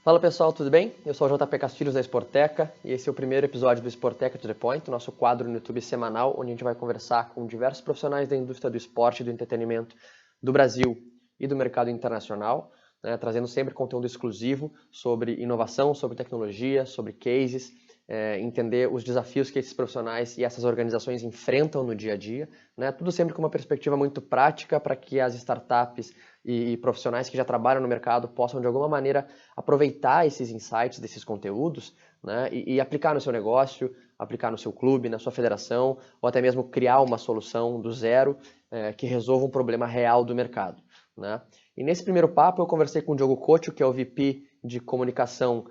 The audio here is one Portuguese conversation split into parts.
Fala pessoal, tudo bem? Eu sou o JP Castilhos da Sporteca e esse é o primeiro episódio do Sporteca to the Point, nosso quadro no YouTube semanal, onde a gente vai conversar com diversos profissionais da indústria do esporte e do entretenimento do Brasil e do mercado internacional, né, trazendo sempre conteúdo exclusivo sobre inovação, sobre tecnologia, sobre cases, entender os desafios que esses profissionais e essas organizações enfrentam no dia a dia, né, tudo sempre com uma perspectiva muito prática para que as startups e profissionais que já trabalham no mercado possam de alguma maneira aproveitar esses insights desses conteúdos, né, e aplicar no seu negócio, aplicar no seu clube, na sua federação, ou até mesmo criar uma solução do zero que resolva um problema real do mercado, né? E nesse primeiro papo eu conversei com o Diogo Couto, que é o VP de comunicação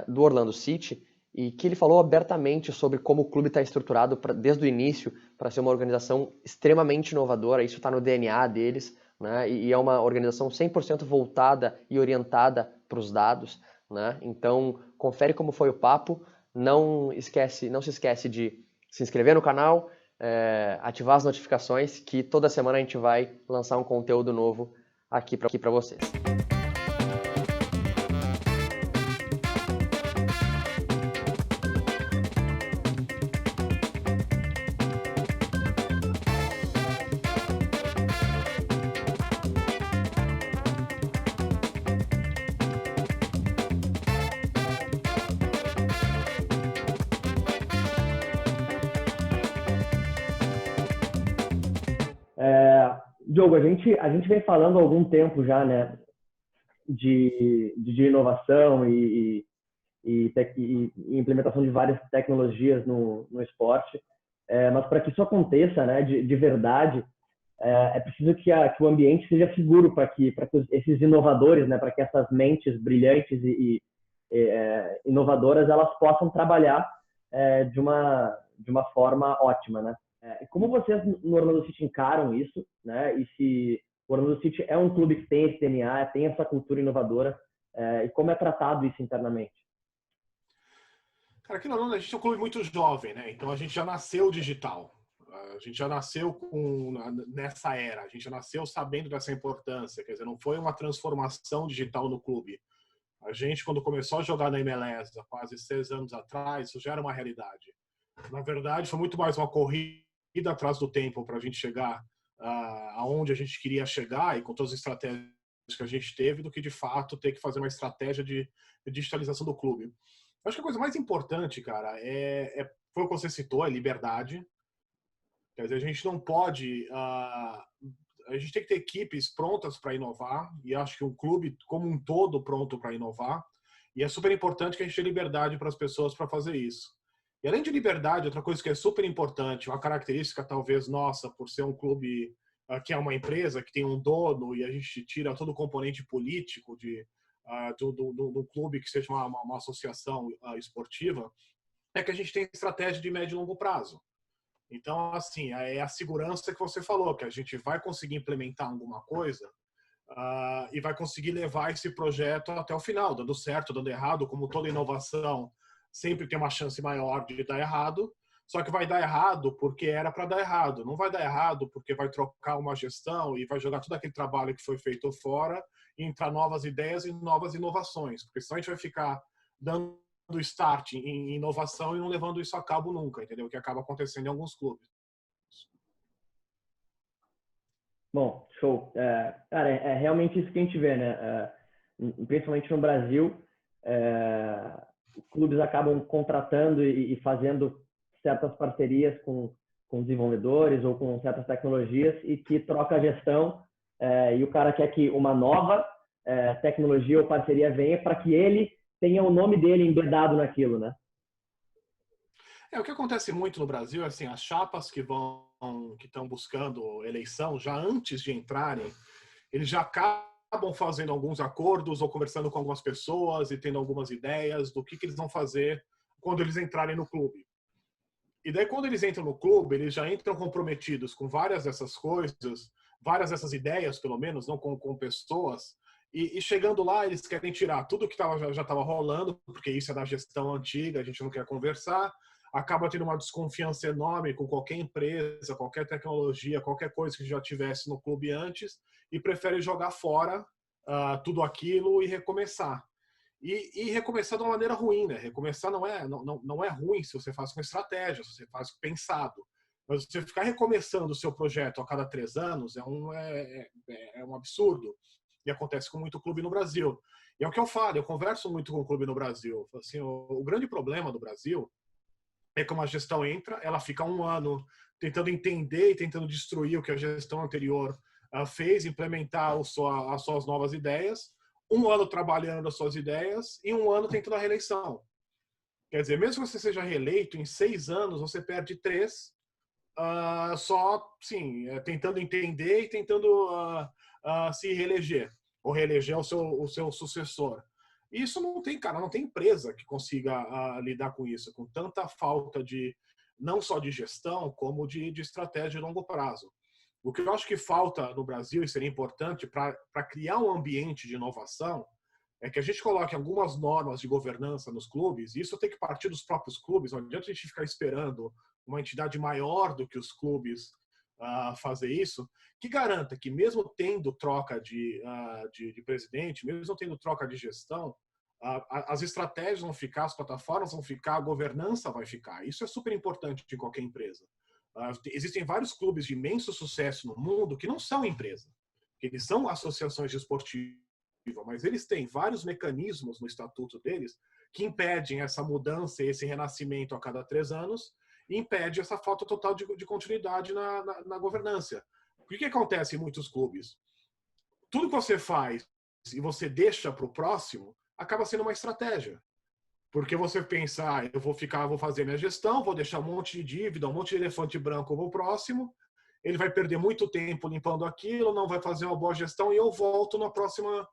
do Orlando City, e que ele falou abertamente sobre como o clube está estruturado desde o início para ser uma organização extremamente inovadora. Isso está no DNA deles, né? E é uma organização 100% voltada e orientada para os dados, né? Então, confere como foi o papo. Não se esquece de se inscrever no canal, ativar as notificações, que toda semana a gente vai lançar um conteúdo novo aqui para vocês. Diogo, a gente vem falando há algum tempo já, né, de inovação e implementação de várias tecnologias no esporte, mas para que isso aconteça, né, de verdade, é preciso que o ambiente seja seguro para que esses inovadores, né, para que essas mentes brilhantes e inovadoras, elas possam trabalhar de uma forma ótima, né? Como vocês no Orlando City encaram isso, né? E se o Orlando City é um clube que tem esse DNA, tem essa cultura inovadora, e como é tratado isso internamente? Cara, aqui na Orlando a gente é um clube muito jovem, né? Então a gente já nasceu digital. A gente já nasceu nessa era. A gente já nasceu sabendo dessa importância. Quer dizer, não foi uma transformação digital no clube. A gente, quando começou a jogar na MLS há quase 6 anos atrás, isso já era uma realidade. Na verdade, foi muito mais uma corrida atrás do tempo para a gente chegar aonde a gente queria chegar e com todas as estratégias que a gente teve, do que de fato ter que fazer uma estratégia de digitalização do clube. Acho que a coisa mais importante, cara, foi o que você citou, é liberdade. Quer dizer, a gente não pode... a gente tem que ter equipes prontas para inovar, e acho que um clube como um todo pronto para inovar, e é super importante que a gente tenha liberdade para as pessoas para fazer isso. E além de liberdade, outra coisa que é super importante, uma característica talvez nossa, por ser um clube que é uma empresa, que tem um dono, e a gente tira todo o componente político do clube que seja uma associação esportiva, é que a gente tem estratégia de médio e longo prazo. Então, assim, é a segurança que você falou, que a gente vai conseguir implementar alguma coisa e vai conseguir levar esse projeto até o final, dando certo, dando errado, como toda inovação sempre tem uma chance maior de dar errado, só que vai dar errado porque era para dar errado. Não vai dar errado porque vai trocar uma gestão e vai jogar todo aquele trabalho que foi feito fora e entrar novas ideias e novas inovações. Porque senão a gente vai ficar dando start em inovação e não levando isso a cabo nunca, entendeu? O que acaba acontecendo em alguns clubes. Bom, show. Cara, é realmente isso que a gente vê, né? Principalmente no Brasil, clubes acabam contratando e fazendo certas parcerias com desenvolvedores ou com certas tecnologias e que troca a gestão e o cara quer que uma nova tecnologia ou parceria venha para que ele tenha o nome dele embedado naquilo, né? O que acontece muito no Brasil é assim, as chapas que estão buscando eleição, já antes de entrarem, eles já acabam fazendo alguns acordos ou conversando com algumas pessoas e tendo algumas ideias do que eles vão fazer quando eles entrarem no clube. E daí, quando eles entram no clube, eles já entram comprometidos com várias dessas coisas, várias dessas ideias, pelo menos, não com pessoas, e chegando lá, eles querem tirar tudo que já estava rolando, porque isso é da gestão antiga, a gente não quer conversar, acaba tendo uma desconfiança enorme com qualquer empresa, qualquer tecnologia, qualquer coisa que já tivesse no clube antes, e prefere jogar fora tudo aquilo e recomeçar. E recomeçar de uma maneira ruim, né? Recomeçar não é ruim se você faz com estratégia, se você faz pensado. Mas você ficar recomeçando o seu projeto a cada 3 anos é um absurdo. E acontece com muito clube no Brasil. E é o que eu falo, eu converso muito com o clube no Brasil. Assim, o grande problema do Brasil é que uma gestão entra, ela fica um ano tentando entender e tentando destruir o que a gestão anterior fez, implementar as suas novas ideias, um ano trabalhando as suas ideias e um ano tentando a reeleição. Quer dizer, mesmo que você seja reeleito, em 6 anos você perde 3, só, sim, tentando entender e tentando se reeleger, ou reeleger o seu sucessor. Isso não tem, cara, não tem empresa que consiga lidar com isso, com tanta falta de, não só de gestão, como de estratégia de longo prazo. O que eu acho que falta no Brasil, e seria importante para criar um ambiente de inovação, é que a gente coloque algumas normas de governança nos clubes, e isso tem que partir dos próprios clubes, não adianta a gente ficar esperando uma entidade maior do que os clubes fazer isso, que garanta que mesmo tendo troca de presidente, mesmo tendo troca de gestão, as estratégias vão ficar, as plataformas vão ficar, a governança vai ficar. Isso é super importante de qualquer empresa. Existem vários clubes de imenso sucesso no mundo que não são empresa, que eles são associações desportivas, mas eles têm vários mecanismos no estatuto deles que impedem essa mudança, esse renascimento a cada 3 anos, e impede essa falta total de continuidade na governança. O que acontece em muitos clubes? Tudo que você faz e você deixa para o próximo acaba sendo uma estratégia. Porque você pensa, eu vou fazer minha gestão, vou deixar um monte de dívida, um monte de elefante branco para o próximo, ele vai perder muito tempo limpando aquilo, não vai fazer uma boa gestão e eu volto na próxima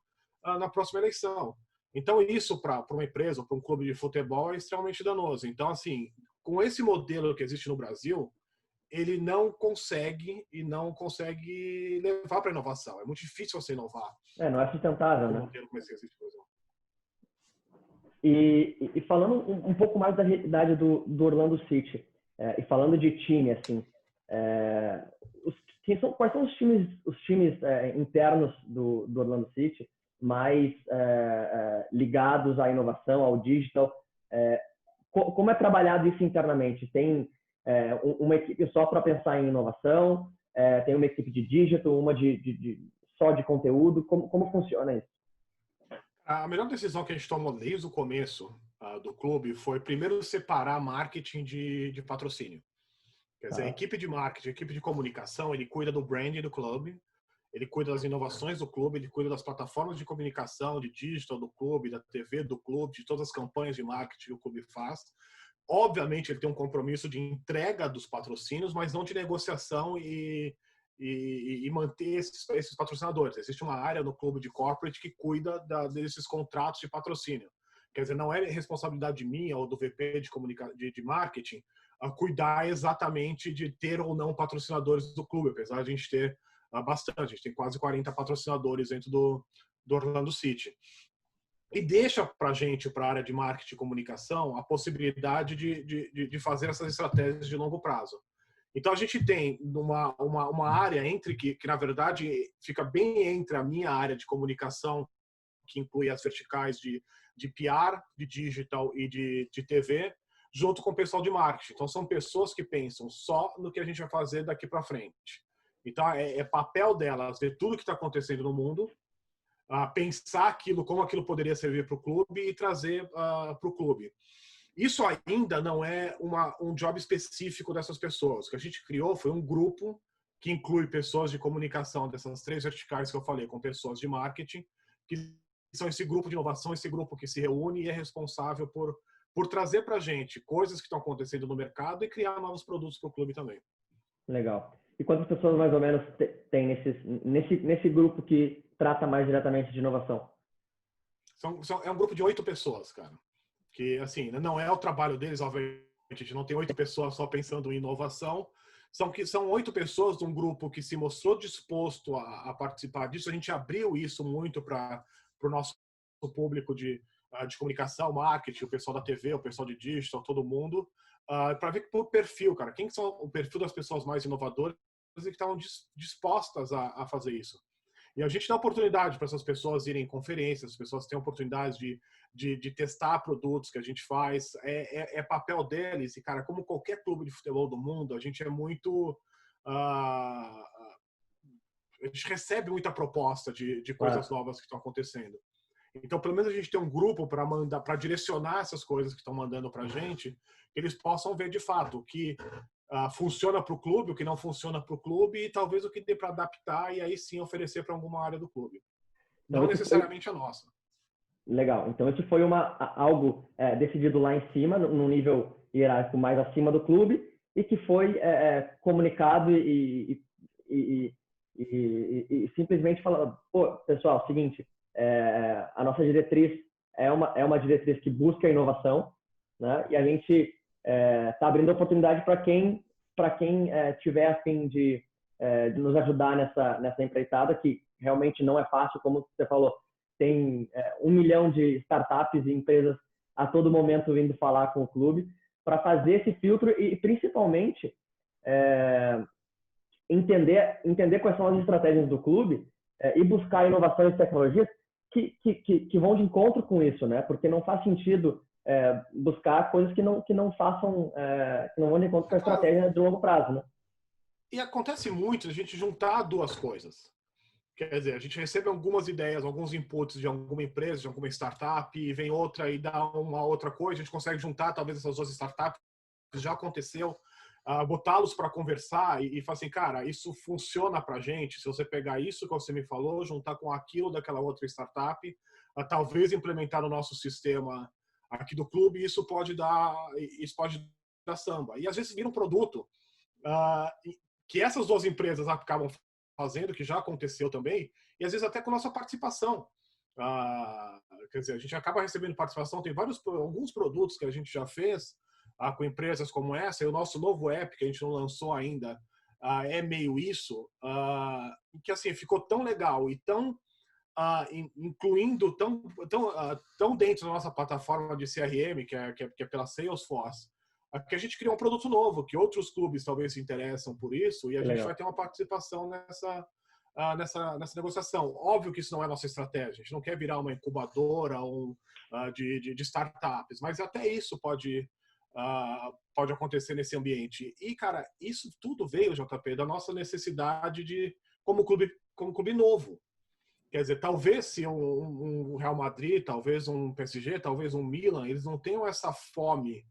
eleição. Então, isso para uma empresa, para um clube de futebol, é extremamente danoso. Então, assim, com esse modelo que existe no Brasil, ele não consegue levar para a inovação. É muito difícil você inovar. Não é sustentável, né? Modelo como esse existe, por exemplo. E falando um pouco mais da realidade do Orlando City, e falando de time, assim, quais são os times internos do Orlando City mais ligados à inovação, ao digital? Como é trabalhado isso internamente? Tem uma equipe só para pensar em inovação? Tem uma equipe de digital, uma só de conteúdo? Como funciona isso? A melhor decisão que a gente tomou desde o começo do clube foi primeiro separar marketing de patrocínio. Quer dizer, a equipe de marketing, a equipe de comunicação, ele cuida do branding do clube, ele cuida das inovações do clube, ele cuida das plataformas de comunicação, de digital do clube, da TV do clube, de todas as campanhas de marketing que o clube faz. Obviamente, ele tem um compromisso de entrega dos patrocínios, mas não de negociação e manter esses patrocinadores. Existe uma área no clube de corporate que cuida desses contratos de patrocínio. Quer dizer, não é responsabilidade minha ou do VP de marketing cuidar exatamente de ter ou não patrocinadores do clube, apesar de a gente ter bastante. A gente tem quase 40 patrocinadores dentro do Orlando City. E deixa para a gente, para a área de marketing e comunicação, a possibilidade de fazer essas estratégias de longo prazo. Então, a gente tem uma área que, na verdade, fica bem entre a minha área de comunicação, que inclui as verticais de PR, de digital e de TV, junto com o pessoal de marketing. Então, são pessoas que pensam só no que a gente vai fazer daqui para frente. Então, é papel delas ver tudo que está acontecendo no mundo, pensar como aquilo poderia servir para o clube e trazer para o clube. Isso ainda não é um job específico dessas pessoas. O que a gente criou foi um grupo que inclui pessoas de comunicação dessas 3 verticais que eu falei, com pessoas de marketing, que são esse grupo de inovação, esse grupo que se reúne e é responsável por trazer para a gente coisas que estão acontecendo no mercado e criar novos produtos para o clube também. Legal. E quantas pessoas mais ou menos tem nesse grupo que trata mais diretamente de inovação? É um grupo de 8 pessoas, cara. Que, assim, não é o trabalho deles, obviamente, a gente não tem 8 pessoas só pensando em inovação, são 8 pessoas de um grupo que se mostrou disposto a participar disso. A gente abriu isso muito para o nosso público de comunicação, marketing, o pessoal da TV, o pessoal de digital, todo mundo, para ver o perfil, cara, quem são o perfil das pessoas mais inovadoras e que estavam dispostas a fazer isso. E a gente dá oportunidade para essas pessoas irem em conferências, as pessoas têm oportunidade de testar produtos que a gente faz. É papel deles. E, cara, como qualquer clube de futebol do mundo, a gente é muito... a gente recebe muita proposta de coisas novas que estão acontecendo. Então, pelo menos a gente tem um grupo para mandar, para direcionar essas coisas que estão mandando para a gente, que eles possam ver de fato o que funciona para o clube, o que não funciona para o clube e talvez o que dê para adaptar e aí sim oferecer para alguma área do clube. Então, não necessariamente a nossa. Legal. Então, isso foi algo decidido lá em cima, no nível hierárquico mais acima do clube, e que foi comunicado e simplesmente falando, pô, pessoal, seguinte, a nossa diretriz é uma diretriz que busca a inovação, né? E a gente está abrindo oportunidade para quem tiver a fim de nos ajudar nessa empreitada, que realmente não é fácil, como você falou, tem 1 milhão de startups e empresas a todo momento vindo falar com o clube, para fazer esse filtro e principalmente entender quais são as estratégias do clube e buscar inovações e tecnologias que vão de encontro com isso, né? Porque não faz sentido buscar coisas que não façam, que não vão de encontro com a estratégia de longo prazo, né? E acontece muito a gente juntar duas coisas. Quer dizer, a gente recebe algumas ideias, alguns inputs de alguma empresa, de alguma startup, e vem outra e dá uma outra coisa, a gente consegue juntar talvez essas duas startups, já aconteceu, botá-los para conversar e falar assim, cara, isso funciona para a gente, se você pegar isso que você me falou, juntar com aquilo daquela outra startup, talvez implementar no nosso sistema aqui do clube, isso pode dar samba. E às vezes vira um produto que essas duas empresas acabam fazendo, que já aconteceu também, e às vezes até com nossa participação. Quer dizer, a gente acaba recebendo participação, tem alguns produtos que a gente já fez com empresas como essa, e o nosso novo app, que a gente não lançou ainda, é meio isso, que assim, ficou tão legal e tão incluindo tão dentro da nossa plataforma de CRM, que é pela Salesforce, que a gente criou um produto novo, que outros clubes talvez se interessam por isso, e a gente vai ter uma participação nessa negociação. Óbvio que isso não é nossa estratégia, a gente não quer virar uma incubadora de startups, mas até isso pode acontecer nesse ambiente. E, cara, isso tudo veio, JP, da nossa necessidade como clube novo. Quer dizer, talvez se um Real Madrid, talvez um PSG, talvez um Milan, eles não tenham essa fome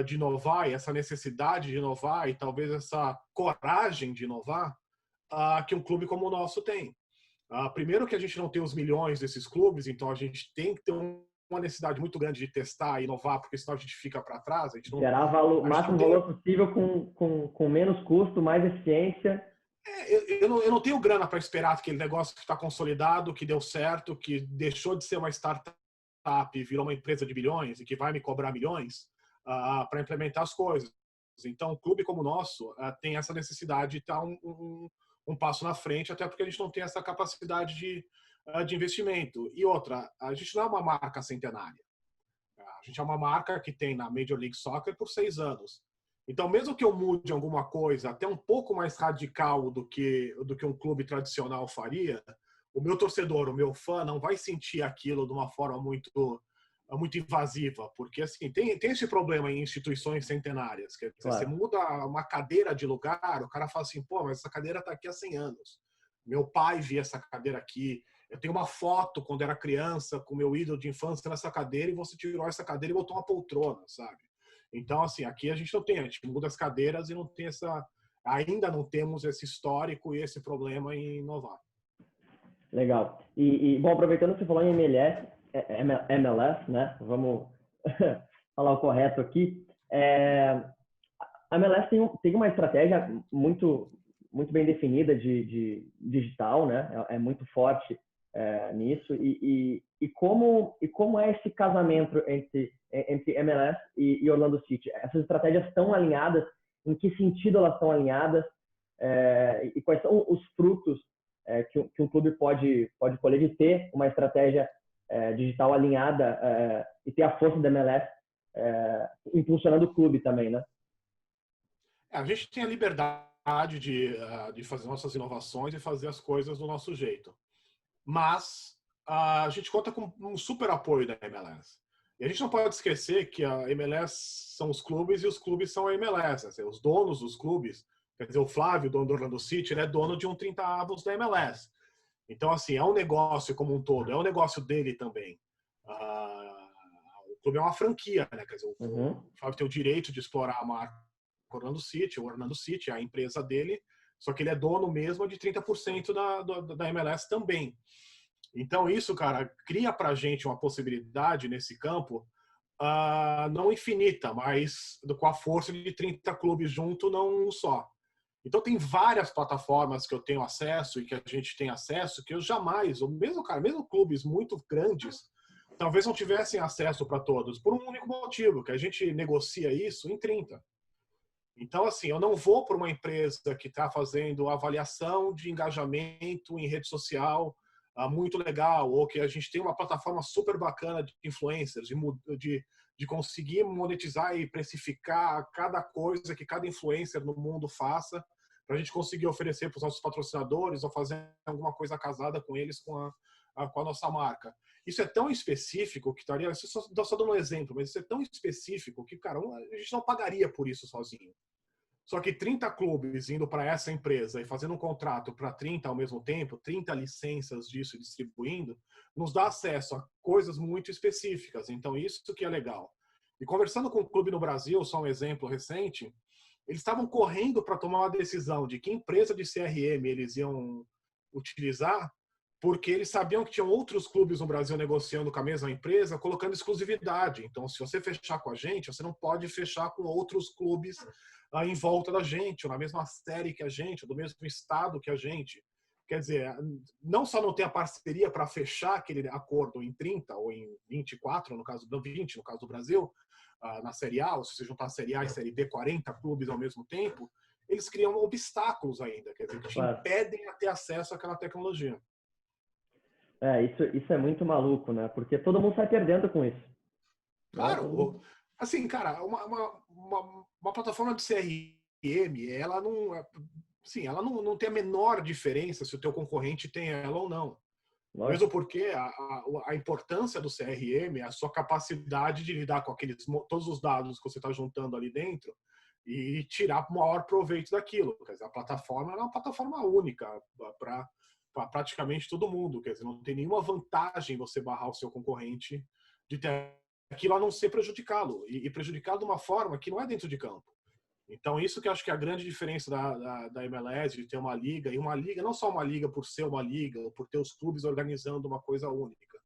de inovar e essa necessidade de inovar e talvez essa coragem de inovar que um clube como o nosso tem. Primeiro que a gente não tem os milhões desses clubes, então a gente tem que ter uma necessidade muito grande de testar e inovar, porque senão a gente fica para trás. Gerar máximo valor possível com menos custo, mais eficiência. Eu não tenho grana para esperar aquele negócio que está consolidado, que deu certo, que deixou de ser uma startup e virou uma empresa de bilhões e que vai me cobrar milhões para implementar as coisas. Então, um clube como o nosso tem essa necessidade de estar um passo na frente, até porque a gente não tem essa capacidade de investimento. E outra, a gente não é uma marca centenária. A gente é uma marca que tem na Major League Soccer por 6 anos. Então, mesmo que eu mude alguma coisa até um pouco mais radical do que um clube tradicional faria, o meu torcedor, o meu fã, não vai sentir aquilo de uma forma muito invasiva, porque assim tem esse problema em instituições centenárias, quer dizer, você muda uma cadeira de lugar, o cara fala assim, pô, mas essa cadeira está aqui há 100 anos. Meu pai via essa cadeira aqui, eu tenho uma foto quando era criança com meu ídolo de infância nessa cadeira e você tirou essa cadeira e botou uma poltrona, sabe? Então, assim, aqui a gente não tem, a gente muda as cadeiras e não tem ainda não temos esse histórico e esse problema em inovar. Legal. Bom, aproveitando que você falou em MLS, né? Vamos falar o correto aqui. A MLS tem uma estratégia muito bem definida de digital, né? É muito forte nisso. E como é esse casamento entre MLS e Orlando City? Essas estratégias estão alinhadas? Em que sentido elas estão alinhadas? E quais são os frutos que um clube pode colher de ter uma estratégia digital alinhada e ter a força da MLS impulsionando o clube também, né? A gente tem a liberdade de fazer nossas inovações e fazer as coisas do nosso jeito. Mas a gente conta com um super apoio da MLS. E a gente não pode esquecer que a MLS são os clubes e os clubes são a MLS. Assim, os donos dos clubes, quer dizer, o Flávio, dono do Orlando City, ele é dono de 1/30 da MLS. Então, assim, é um negócio como um todo, é um negócio dele também. O clube é uma franquia, né? Quer dizer, o Flávio tem o direito de explorar a marca Orlando City, o Orlando City é a empresa dele, só que ele é dono mesmo de 30% da MLS também. Então, isso, cara, cria pra gente uma possibilidade nesse campo, não infinita, mas com a força de 30 clubes junto, não um só. Então, tem várias plataformas que eu tenho acesso e que a gente tem acesso que eu jamais, ou mesmo, cara, mesmo clubes muito grandes, talvez não tivessem acesso para todos, por um único motivo, que a gente negocia isso em 30. Então, assim, eu não vou para uma empresa que está fazendo avaliação de engajamento em rede social muito legal, ou que a gente tem uma plataforma super bacana de influencers, de conseguir monetizar e precificar cada coisa que cada influencer no mundo faça, para a gente conseguir oferecer para os nossos patrocinadores ou fazer alguma coisa casada com eles, com a nossa marca. Isso é tão específico que estaria... Estou só dando um exemplo, mas isso é tão específico que, cara, a gente não pagaria por isso sozinho. Só que 30 clubes indo para essa empresa e fazendo um contrato para 30 ao mesmo tempo, 30 licenças disso distribuindo, nos dá acesso a coisas muito específicas. Então, isso que é legal. E conversando com o clube no Brasil, só um exemplo recente, eles estavam correndo para tomar uma decisão de que empresa de CRM eles iam utilizar, porque eles sabiam que tinham outros clubes no Brasil negociando com a mesma empresa, colocando exclusividade. Então, se você fechar com a gente, você não pode fechar com outros clubes em volta da gente, ou na mesma série que a gente, ou do mesmo estado que a gente. Quer dizer, não só não tem a parceria para fechar aquele acordo em 30 ou em 24, no caso do 20, no caso do Brasil, na Série A, ou se você juntar a Série A e a Série B, 40 clubes ao mesmo tempo, eles criam obstáculos ainda, quer dizer, que te impedem a ter acesso àquela tecnologia. Isso é muito maluco, né? Porque todo mundo sai perdendo com isso. Claro. Assim, cara, uma plataforma de CRM, ela não tem a menor diferença se o teu concorrente tem ela ou não. Lógico. Mesmo porque a importância do CRM é a sua capacidade de lidar com todos os dados que você está juntando ali dentro e tirar o maior proveito daquilo. Quer dizer, a plataforma é uma plataforma única para praticamente todo mundo. Quer dizer, não tem nenhuma vantagem você barrar o seu concorrente de ter aquilo a não ser prejudicá-lo. E prejudicá-lo de uma forma que não é dentro de campo. Então, isso que eu acho que é a grande diferença da MLS, de ter uma liga, e uma liga, não só uma liga por ser uma liga, ou por ter os clubes organizando uma coisa única,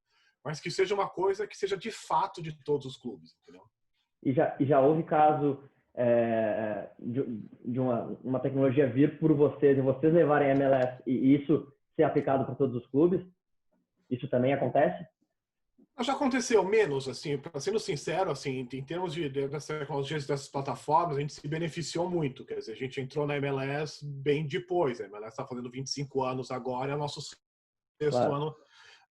mas que seja uma coisa que seja de fato de todos os clubes, entendeu? E já houve caso de uma tecnologia vir por vocês, e vocês levarem a MLS, e isso ser aplicado para todos os clubes? Isso também acontece? Já aconteceu menos, assim, sendo sincero, assim, em termos dessas tecnologias, dessas plataformas, a gente se beneficiou muito. Quer dizer, a gente entrou na MLS bem depois. A MLS está fazendo 25 anos agora, é o nosso sexto ano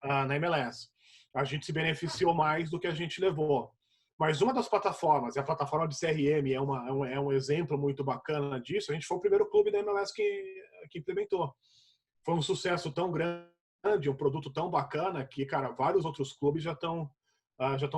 na MLS. A gente se beneficiou mais do que a gente levou. Mas uma das plataformas, e a plataforma de CRM é um exemplo muito bacana disso, a gente foi o primeiro clube da MLS que implementou. Foi um sucesso tão grande, um produto tão bacana que, cara, vários outros clubes já estão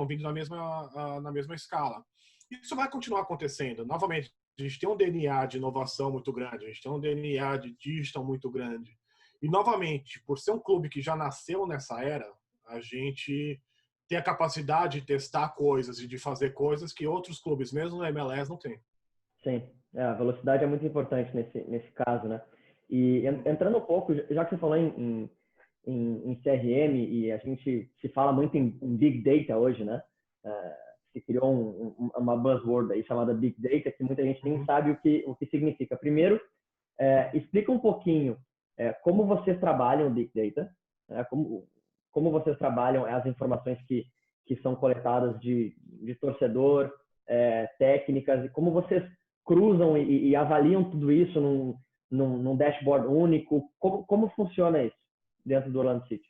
vindo na mesma escala. Isso vai continuar acontecendo. Novamente, a gente tem um DNA de inovação muito grande, a gente tem um DNA de digital muito grande. E, novamente, por ser um clube que já nasceu nessa era, a gente tem a capacidade de testar coisas e de fazer coisas que outros clubes, mesmo na MLS, não têm. Sim, a velocidade é muito importante nesse caso, né? E entrando um pouco, já que você falou em CRM, e a gente se fala muito em Big Data hoje, né? Se criou uma buzzword aí chamada Big Data, que muita gente nem sabe o que significa. Primeiro, explica um pouquinho como vocês trabalham Big Data, como vocês trabalham as informações que são coletadas de torcedor, técnicas, e como vocês cruzam e avaliam tudo isso num dashboard único. Como funciona isso dentro do Orlando City?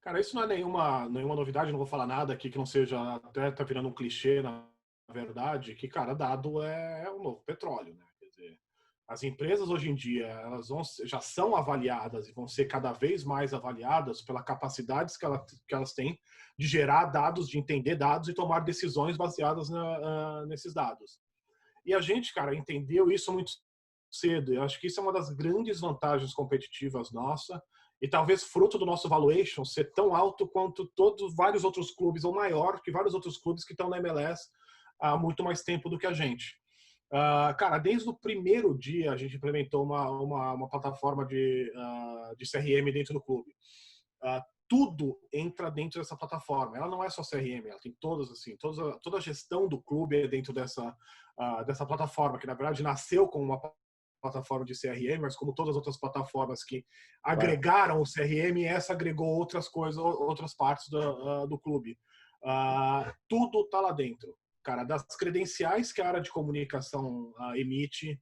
Cara, isso não é nenhuma novidade, não vou falar nada aqui que não seja, até tá virando um clichê, na verdade, que, cara, dado é o novo petróleo, né? Quer dizer, As empresas hoje em dia, elas já são avaliadas e vão ser cada vez mais avaliadas pela capacidade que elas têm de gerar dados, de entender dados e tomar decisões baseadas nesses dados. E a gente, cara, entendeu isso muito cedo. Eu acho que isso é uma das grandes vantagens competitivas nossa e talvez fruto do nosso valuation ser tão alto quanto vários outros clubes, ou maior que vários outros clubes que estão na MLS há muito mais tempo do que a gente. Cara, desde o primeiro dia a gente implementou uma plataforma de CRM dentro do clube. Tudo entra dentro dessa plataforma. Ela não é só CRM, ela tem toda a gestão do clube é dentro dessa plataforma, que na verdade nasceu como uma plataforma de CRM, mas como todas as outras plataformas que agregaram o CRM, essa agregou outras coisas, outras partes do clube. Tudo está lá dentro. Cara, das credenciais que a área de comunicação emite,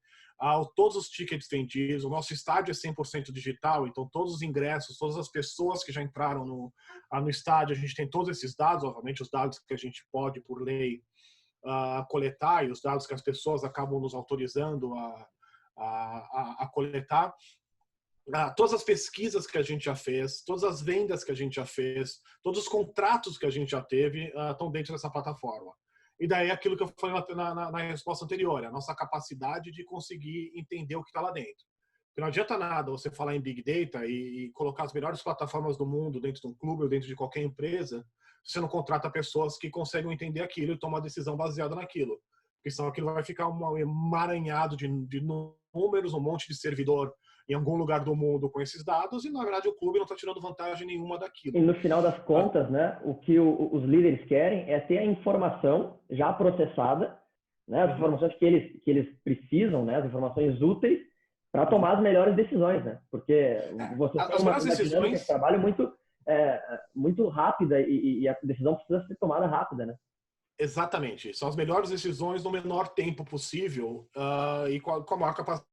todos os tickets vendidos, o nosso estádio é 100% digital, então todos os ingressos, todas as pessoas que já entraram no estádio, a gente tem todos esses dados, obviamente os dados que a gente pode, por lei, coletar e os dados que as pessoas acabam nos autorizando a coletar. Todas as pesquisas que a gente já fez, todas as vendas que a gente já fez, todos os contratos que a gente já teve estão dentro dessa plataforma. E daí aquilo que eu falei na resposta anterior, a nossa capacidade de conseguir entender o que está lá dentro. Porque não adianta nada você falar em Big Data e colocar as melhores plataformas do mundo dentro de um clube ou dentro de qualquer empresa, se você não contrata pessoas que conseguem entender aquilo e tomar uma decisão baseada naquilo. Porque senão aquilo vai ficar um emaranhado de números, um monte de servidor em algum lugar do mundo com esses dados e, na verdade, o clube não está tirando vantagem nenhuma daquilo. E no final das contas, né, o que os líderes querem é ter a informação já processada, né, as informações que eles precisam, né, as informações úteis para tomar as melhores decisões, né? Porque você tem uma dinâmica de trabalho muito rápida e a decisão precisa ser tomada rápida, né? Exatamente. São as melhores decisões no menor tempo possível e com a maior capacidade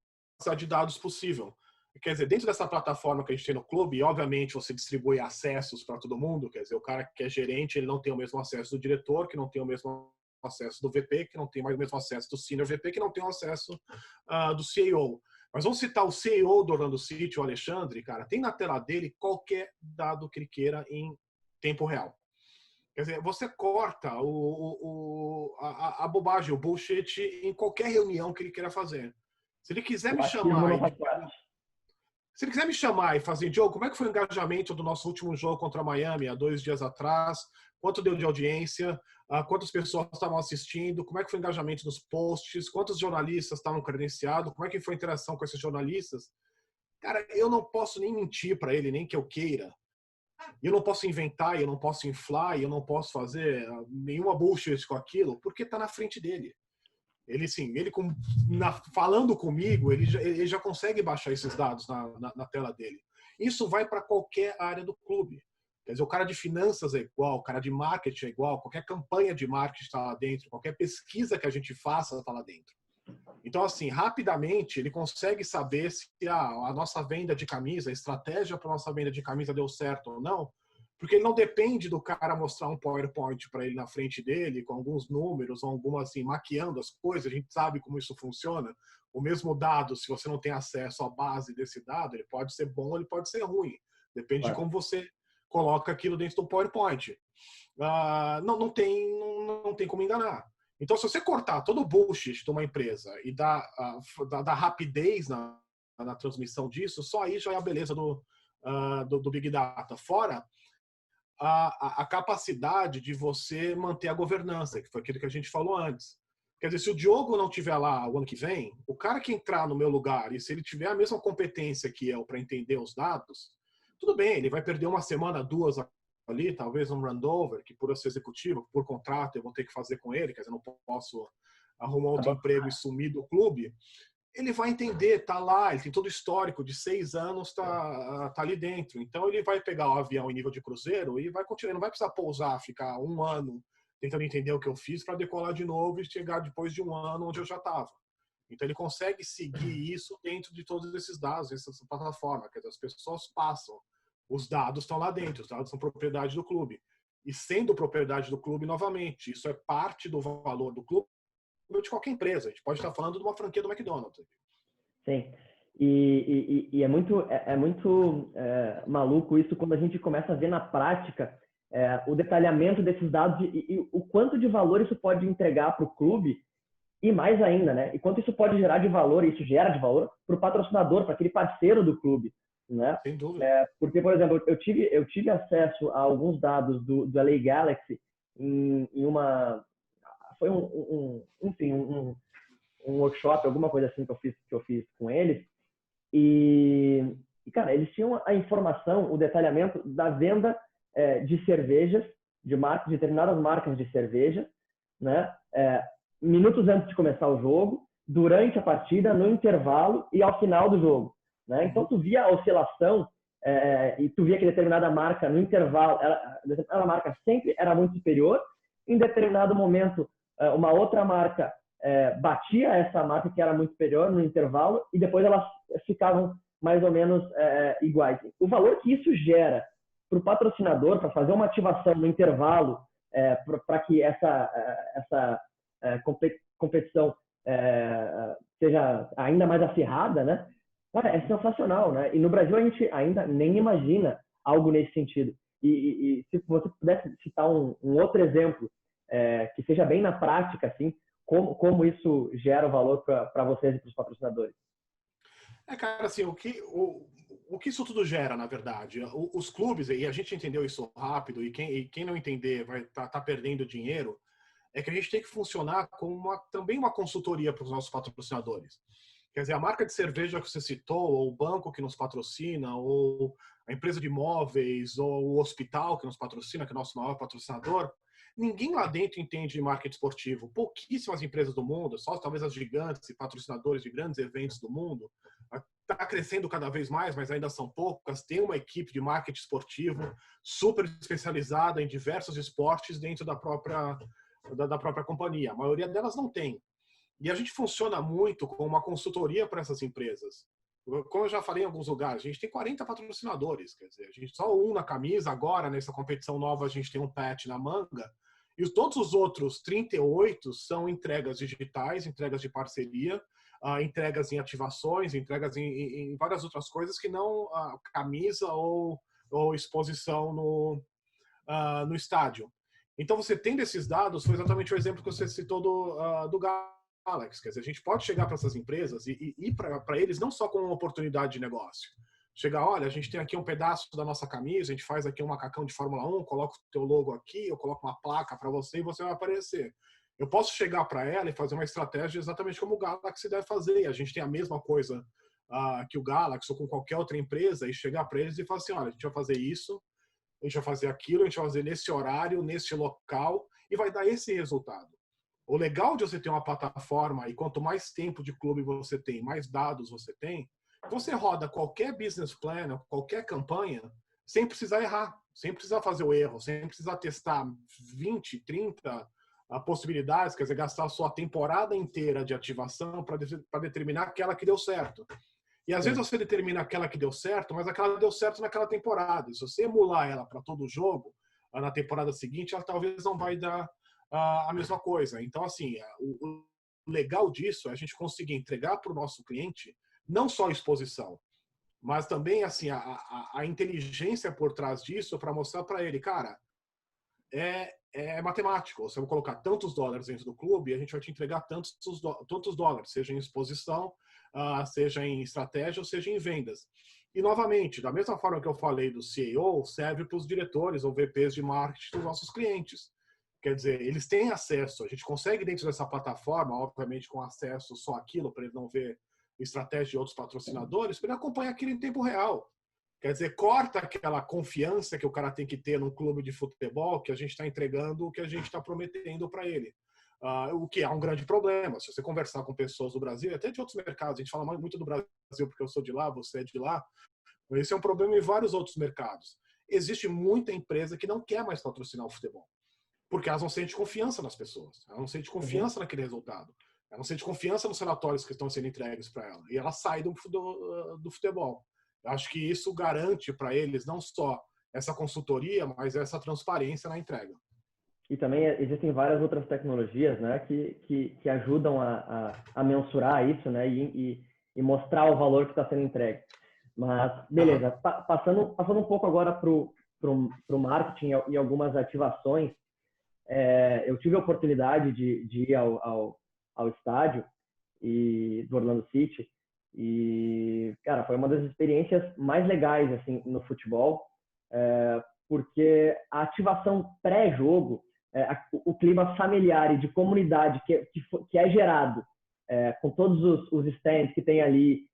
de dados possível. Quer dizer, dentro dessa plataforma que a gente tem no clube, obviamente você distribui acessos para todo mundo, quer dizer, o cara que é gerente, ele não tem o mesmo acesso do diretor, que não tem o mesmo acesso do VP, que não tem mais o mesmo acesso do Senior VP, que não tem o acesso do CEO. Mas vamos citar o CEO do Orlando City, o Alexandre, cara, tem na tela dele qualquer dado que ele queira em tempo real. Quer dizer, você corta a bobagem, o bullshit em qualquer reunião que ele queira fazer. Se ele quiser me chamar... Se ele quiser me chamar e fazer, Joe, como é que foi o engajamento do nosso último jogo contra a Miami há 2 dias atrás? Quanto deu de audiência? Quantas pessoas estavam assistindo? Como é que foi o engajamento nos posts? Quantos jornalistas estavam credenciados? Como é que foi a interação com esses jornalistas? Cara, eu não posso nem mentir para ele, nem que eu queira. Eu não posso inventar, eu não posso inflar, eu não posso fazer nenhuma bullshit com aquilo, porque está na frente dele. Ele, sim, falando comigo, ele já consegue baixar esses dados na tela dele. Isso vai para qualquer área do clube. Quer dizer, o cara de finanças é igual, o cara de marketing é igual, qualquer campanha de marketing está lá dentro, qualquer pesquisa que a gente faça está lá dentro. Então, assim, rapidamente, ele consegue saber se a nossa venda de camisa, a estratégia para a nossa venda de camisa deu certo ou não, porque ele não depende do cara mostrar um PowerPoint para ele na frente dele, com alguns números, ou algumas, assim, maquiando as coisas. A gente sabe como isso funciona. O mesmo dado, se você não tem acesso à base desse dado, ele pode ser bom, ele pode ser ruim. Depende de como você coloca aquilo dentro do PowerPoint. Não tem como enganar. Então, se você cortar todo o bullshit de uma empresa e dar rapidez na transmissão disso, só aí já é a beleza do Big Data. Fora a capacidade de você manter a governança, que foi aquilo que a gente falou antes. Quer dizer, se o Diogo não estiver lá o ano que vem, o cara que entrar no meu lugar, e se ele tiver a mesma competência que eu para entender os dados, tudo bem, ele vai perder 1 semana, 2 ali, talvez um rundover, que por eu ser executivo, por contrato, eu vou ter que fazer com ele, quer dizer, eu não posso arrumar outro emprego e sumir do clube. Ele vai entender, tá lá, ele tem todo o histórico de 6 anos, tá ali dentro. Então ele vai pegar o avião em nível de cruzeiro e vai continuar, não vai precisar pousar, ficar 1 ano tentando entender o que eu fiz para decolar de novo e chegar depois de 1 ano onde eu já estava. Então ele consegue seguir isso dentro de todos esses dados, essa plataforma, quer dizer, as pessoas passam, os dados estão lá dentro, os dados são propriedade do clube. E sendo propriedade do clube, novamente, isso é parte do valor do clube de qualquer empresa. A gente pode estar falando de uma franquia do McDonald's. Sim. E é muito maluco isso quando a gente começa a ver na prática o detalhamento desses dados e o quanto de valor isso pode entregar para o clube e mais ainda, né? E quanto isso pode gerar de valor, e isso gera de valor para o patrocinador, para aquele parceiro do clube, né? Sem dúvida. Porque, por exemplo, eu tive acesso a alguns dados do LA Galaxy em uma... Foi enfim, um workshop, alguma coisa assim que eu fiz com eles. E, cara, eles tinham a informação, o detalhamento da venda de cervejas, de determinadas marcas de cerveja, né? Minutos antes de começar o jogo, durante a partida, no intervalo e ao final do jogo, né? Então, tu via a oscilação e tu via que determinada marca, no intervalo, determinada marca sempre era muito superior, em determinado momento, uma outra marca batia essa marca que era muito superior no intervalo e depois elas ficavam mais ou menos iguais. O valor que isso gera para o patrocinador, para fazer uma ativação no intervalo, para que essa competição seja ainda mais acirrada, né? Cara, é sensacional, né? E no Brasil a gente ainda nem imagina algo nesse sentido. E se você pudesse citar um outro exemplo que seja bem na prática, assim, como isso gera o valor para vocês e para os patrocinadores? Cara, assim, o que isso tudo gera, na verdade? Os clubes, e a gente entendeu isso rápido, e quem não entender vai tá perdendo dinheiro, é que a gente tem que funcionar como também uma consultoria para os nossos patrocinadores. Quer dizer, a marca de cerveja que você citou, ou o banco que nos patrocina, ou a empresa de imóveis, ou o hospital que nos patrocina, que é o nosso maior patrocinador, ninguém lá dentro entende de marketing esportivo. Pouquíssimas empresas do mundo, só talvez as gigantes e patrocinadores de grandes eventos do mundo, está crescendo cada vez mais, mas ainda são poucas, tem uma equipe de marketing esportivo super especializada em diversos esportes dentro da própria companhia. A maioria delas não tem. E a gente funciona muito como uma consultoria para essas empresas. Como eu já falei em alguns lugares, a gente tem 40 patrocinadores, quer dizer, a gente só um na camisa, agora nessa competição nova a gente tem um patch na manga, e todos os outros 38 são entregas digitais, entregas de parceria, entregas em ativações, entregas em várias outras coisas que não camisa ou exposição no estádio. Então, você tendo esses dados, foi exatamente o exemplo que você citou do Galaxy. Quer dizer, a gente pode chegar para essas empresas e ir para eles não só com uma oportunidade de negócio. Chegar, olha, a gente tem aqui um pedaço da nossa camisa, a gente faz aqui um macacão de Fórmula 1, coloca o teu logo aqui, eu coloco uma placa para você e você vai aparecer. Eu posso chegar para ela e fazer uma estratégia exatamente como o Galaxy deve fazer. A gente tem a mesma coisa que o Galaxy ou com qualquer outra empresa e chegar para eles e falar assim, olha, a gente vai fazer isso, a gente vai fazer aquilo, a gente vai fazer nesse horário, nesse local, e vai dar esse resultado. O legal de você ter uma plataforma, e quanto mais tempo de clube você tem, mais dados você tem, você roda qualquer business plan, qualquer campanha, sem precisar errar, sem precisar fazer o erro, sem precisar testar 20, 30 possibilidades, quer dizer, gastar a sua temporada inteira de ativação para determinar aquela que deu certo. E às vezes você determina aquela que deu certo, mas aquela deu certo naquela temporada. E se você emular ela para todo jogo, na temporada seguinte, ela talvez não vai dar a mesma coisa. Então, assim, o legal disso é a gente conseguir entregar para o nosso cliente não só a exposição, mas também assim a inteligência por trás disso para mostrar para ele, cara, é matemático. Você vai colocar tantos dólares dentro do clube e a gente vai te entregar tantos dólares, seja em exposição, seja em estratégia ou seja em vendas. E, novamente, da mesma forma que eu falei do CEO, serve para os diretores ou VPs de marketing dos nossos clientes. Quer dizer, eles têm acesso, a gente consegue dentro dessa plataforma, obviamente com acesso só àquilo, para ele não ver estratégia de outros patrocinadores, para ele acompanhar aquilo em tempo real. Quer dizer, corta aquela confiança que o cara tem que ter num clube de futebol, que a gente está entregando o que a gente está prometendo para ele. O que é um grande problema. Se você conversar com pessoas do Brasil, até de outros mercados, a gente fala muito do Brasil porque eu sou de lá, você é de lá, mas esse é um problema em vários outros mercados. Existe muita empresa que não quer mais patrocinar o futebol, porque elas não sentem confiança nas pessoas, elas não sentem confiança naquele resultado, elas não sentem confiança nos relatórios que estão sendo entregues para ela, e ela sai do futebol. Eu acho que isso garante para eles não só essa consultoria, mas essa transparência na entrega. E também existem várias outras tecnologias, né, que ajudam a mensurar isso, né, e e mostrar o valor que está sendo entregue. Mas, beleza. Passando um pouco agora para o marketing e algumas ativações, eu tive a oportunidade de ir ao estádio do Orlando City e, cara, foi uma das experiências mais legais assim, no futebol, porque a ativação pré-jogo, o clima familiar e de comunidade que é gerado com todos os stands que tem ali,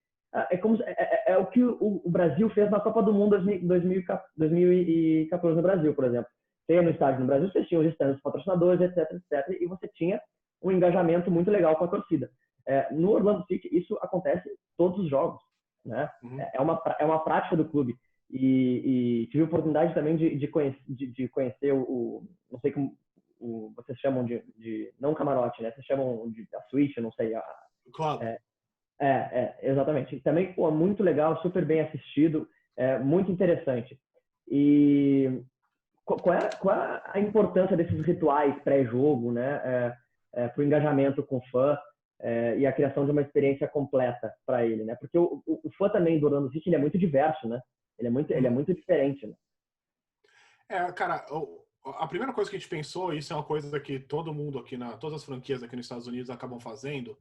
é o que o Brasil fez na Copa do Mundo 2014 no Brasil, por exemplo. Tem no estádio no Brasil, você tinha os stands dos patrocinadores, etc, etc, e você tinha um engajamento muito legal com a torcida. No Orlando City, isso acontece todos os jogos, né? É uma prática do clube. E tive a oportunidade também de conhecer não sei como vocês chamam de não camarote, né? Vocês chamam de a suíte, não sei. Claro. Exatamente. Também, pô, muito legal, super bem assistido, muito interessante. E qual é a importância desses rituais pré-jogo, né? Para o engajamento com o fã e a criação de uma experiência completa para ele, né? Porque o fã também do Orlando City, ele é muito diverso, né? Ele é muito diferente, né? Cara, a primeira coisa que a gente pensou, isso é uma coisa que todo mundo aqui, todas as franquias aqui nos Estados Unidos acabam fazendo,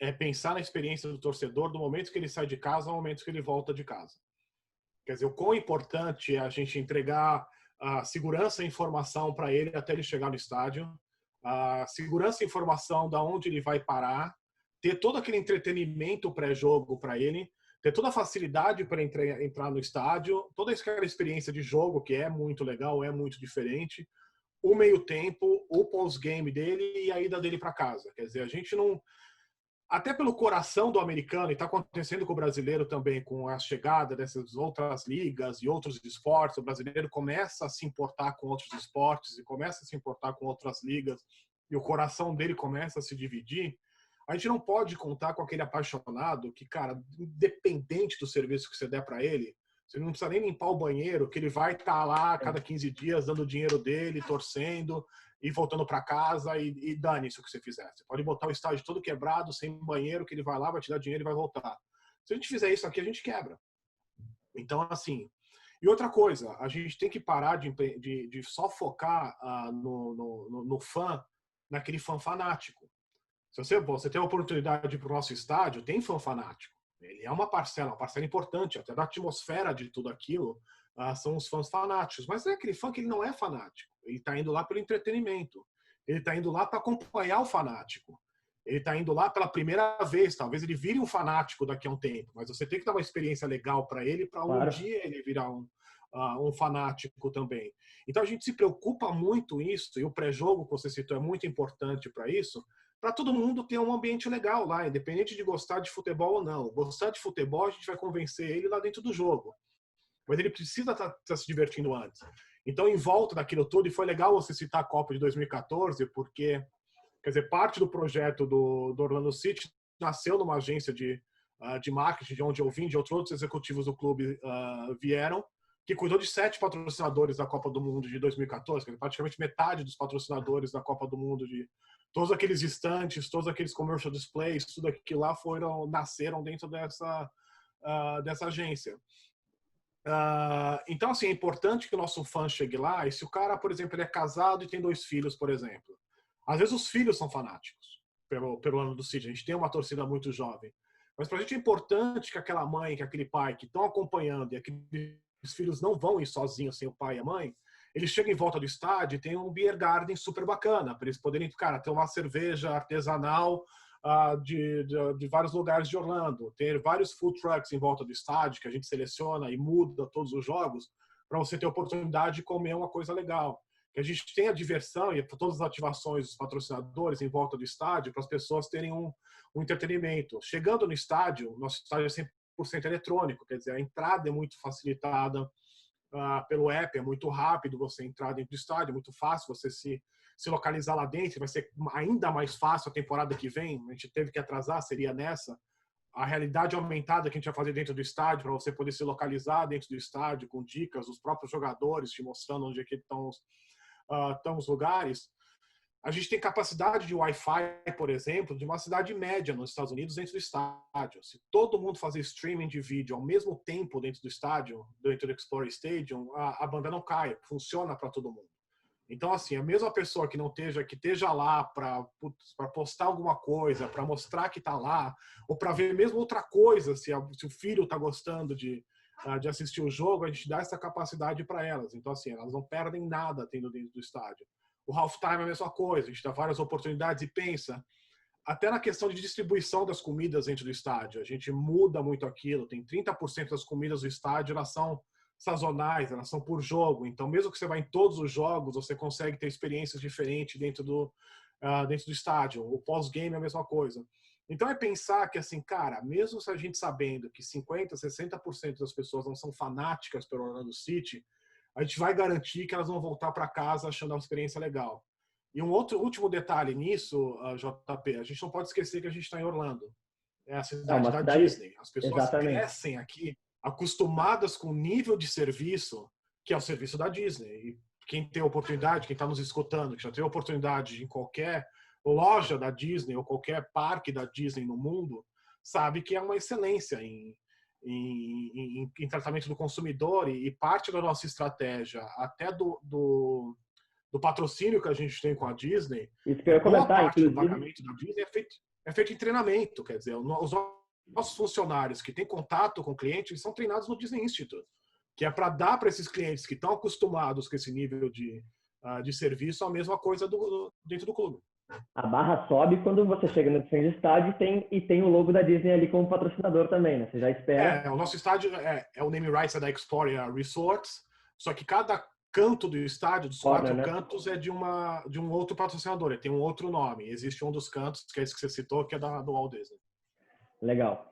é pensar na experiência do torcedor do momento que ele sai de casa ao momento que ele volta de casa. Quer dizer, o quão importante é a gente entregar a segurança e informação para ele até ele chegar no estádio, a segurança e informação da onde ele vai parar, ter todo aquele entretenimento pré-jogo para ele, ter toda a facilidade para entrar no estádio, toda aquela experiência de jogo que é muito legal, é muito diferente, o meio-tempo, o pós-game dele e a ida dele para casa. Quer dizer, a gente não... Até pelo coração do americano, e está acontecendo com o brasileiro também, com a chegada dessas outras ligas e outros esportes, o brasileiro começa a se importar com outros esportes e começa a se importar com outras ligas, e o coração dele começa a se dividir. A gente não pode contar com aquele apaixonado que, cara, independente do serviço que você der para ele, você não precisa nem limpar o banheiro, que ele vai estar lá a cada 15 dias dando o dinheiro dele, torcendo e voltando para casa e dane-se o que você fizer. Você pode botar o estádio todo quebrado, sem banheiro, que ele vai lá, vai te dar dinheiro e vai voltar. Se a gente fizer isso aqui, a gente quebra. Então, assim... E outra coisa, a gente tem que parar de só focar no fã, naquele fã fanático. Se você tem a oportunidade de ir para o nosso estádio, tem fã fanático. Ele é uma parcela importante, até da atmosfera de tudo aquilo, são os fãs fanáticos. Mas é aquele fã que ele não é fanático. Ele está indo lá pelo entretenimento. Ele está indo lá para acompanhar o fanático. Ele está indo lá pela primeira vez. Talvez ele vire um fanático daqui a um tempo. Mas você tem que dar uma experiência legal para ele, para um dia ele virar um fanático também. Então a gente se preocupa muito isso, e o pré-jogo que você citou é muito importante para isso, para todo mundo ter um ambiente legal lá, independente de gostar de futebol ou não. Gostar de futebol, a gente vai convencer ele lá dentro do jogo. Mas ele precisa estar se divertindo antes. Então, em volta daquilo tudo, e foi legal você citar a Copa de 2014, porque, quer dizer, parte do projeto do Orlando City nasceu numa agência de marketing, de onde eu vim, de outros executivos do clube vieram, que cuidou de 7 patrocinadores da Copa do Mundo de 2014, que é praticamente metade dos patrocinadores da Copa do Mundo, de todos aqueles estantes, todos aqueles commercial displays, tudo aquilo lá nasceram dentro dessa agência. Então, assim, é importante que o nosso fã chegue lá, e se o cara, por exemplo, ele é casado e tem 2 filhos, por exemplo, às vezes os filhos são fanáticos pelo ano do City, a gente tem uma torcida muito jovem, mas pra gente é importante que aquela mãe, que aquele pai que estão acompanhando, e aqueles filhos não vão ir sozinhos sem o pai e a mãe, eles chegam em volta do estádio e tem um beer garden super bacana, para eles poderem, cara, ter uma cerveja artesanal de vários lugares de Orlando, ter vários food trucks em volta do estádio que a gente seleciona e muda todos os jogos para você ter a oportunidade de comer uma coisa legal. Que a gente tenha diversão e todas as ativações dos patrocinadores em volta do estádio para as pessoas terem um entretenimento. Chegando no estádio, nosso estádio é 100% eletrônico, quer dizer, a entrada é muito facilitada pelo app, é muito rápido você entrar dentro do estádio, é muito fácil você se localizar lá dentro, vai ser ainda mais fácil a temporada que vem, a gente teve que atrasar, seria nessa, a realidade aumentada que a gente vai fazer dentro do estádio, para você poder se localizar dentro do estádio, com dicas, os próprios jogadores te mostrando onde é que estão os lugares. A gente tem capacidade de Wi-Fi, por exemplo, de uma cidade média nos Estados Unidos dentro do estádio. Se todo mundo fazer streaming de vídeo ao mesmo tempo dentro do estádio, dentro do Explorer Stadium, a banda não cai, funciona para todo mundo. Então, assim, a mesma pessoa que esteja lá para postar alguma coisa, para mostrar que está lá, ou para ver mesmo outra coisa, se o filho está gostando de assistir o jogo, a gente dá essa capacidade para elas. Então, assim, elas não perdem nada tendo dentro do estádio. O halftime é a mesma coisa, a gente dá várias oportunidades e pensa, até na questão de distribuição das comidas dentro do estádio, a gente muda muito aquilo, tem 30% das comidas do estádio, elas são sazonais, elas são por jogo, então mesmo que você vá em todos os jogos, você consegue ter experiências diferentes dentro do estádio, o pós-game é a mesma coisa. Então é pensar que, assim, cara, mesmo se a gente sabendo que 50%, 60% das pessoas não são fanáticas pelo Orlando City, a gente vai garantir que elas vão voltar para casa achando a experiência legal. E um último detalhe nisso, JP, a gente não pode esquecer que a gente está em Orlando. É a cidade da Disney. As pessoas crescem aqui acostumadas com o nível de serviço que é o serviço da Disney. E quem tem oportunidade, quem está nos escutando, que já teve oportunidade em qualquer loja da Disney ou qualquer parque da Disney no mundo, sabe que é uma excelência em tratamento do consumidor e parte da nossa estratégia, até do patrocínio que a gente tem com a Disney, isso que eu ia comentar, parte do pagamento da Disney é feito em treinamento. Quer dizer, os nossos funcionários que têm contato com o cliente, eles são treinados no Disney Institute, que é para dar para esses clientes que estão acostumados com esse nível de serviço a mesma coisa dentro do clube. A barra sobe quando você chega no frente do estádio e tem o logo da Disney ali como patrocinador também, né? Você já espera. O nosso estádio é o name rights da Exploria Resorts, só que cada canto do estádio, dos quatro cantos, é de um outro patrocinador, ele tem um outro nome. Existe um dos cantos, que é esse que você citou, que é do Walt Disney. Legal.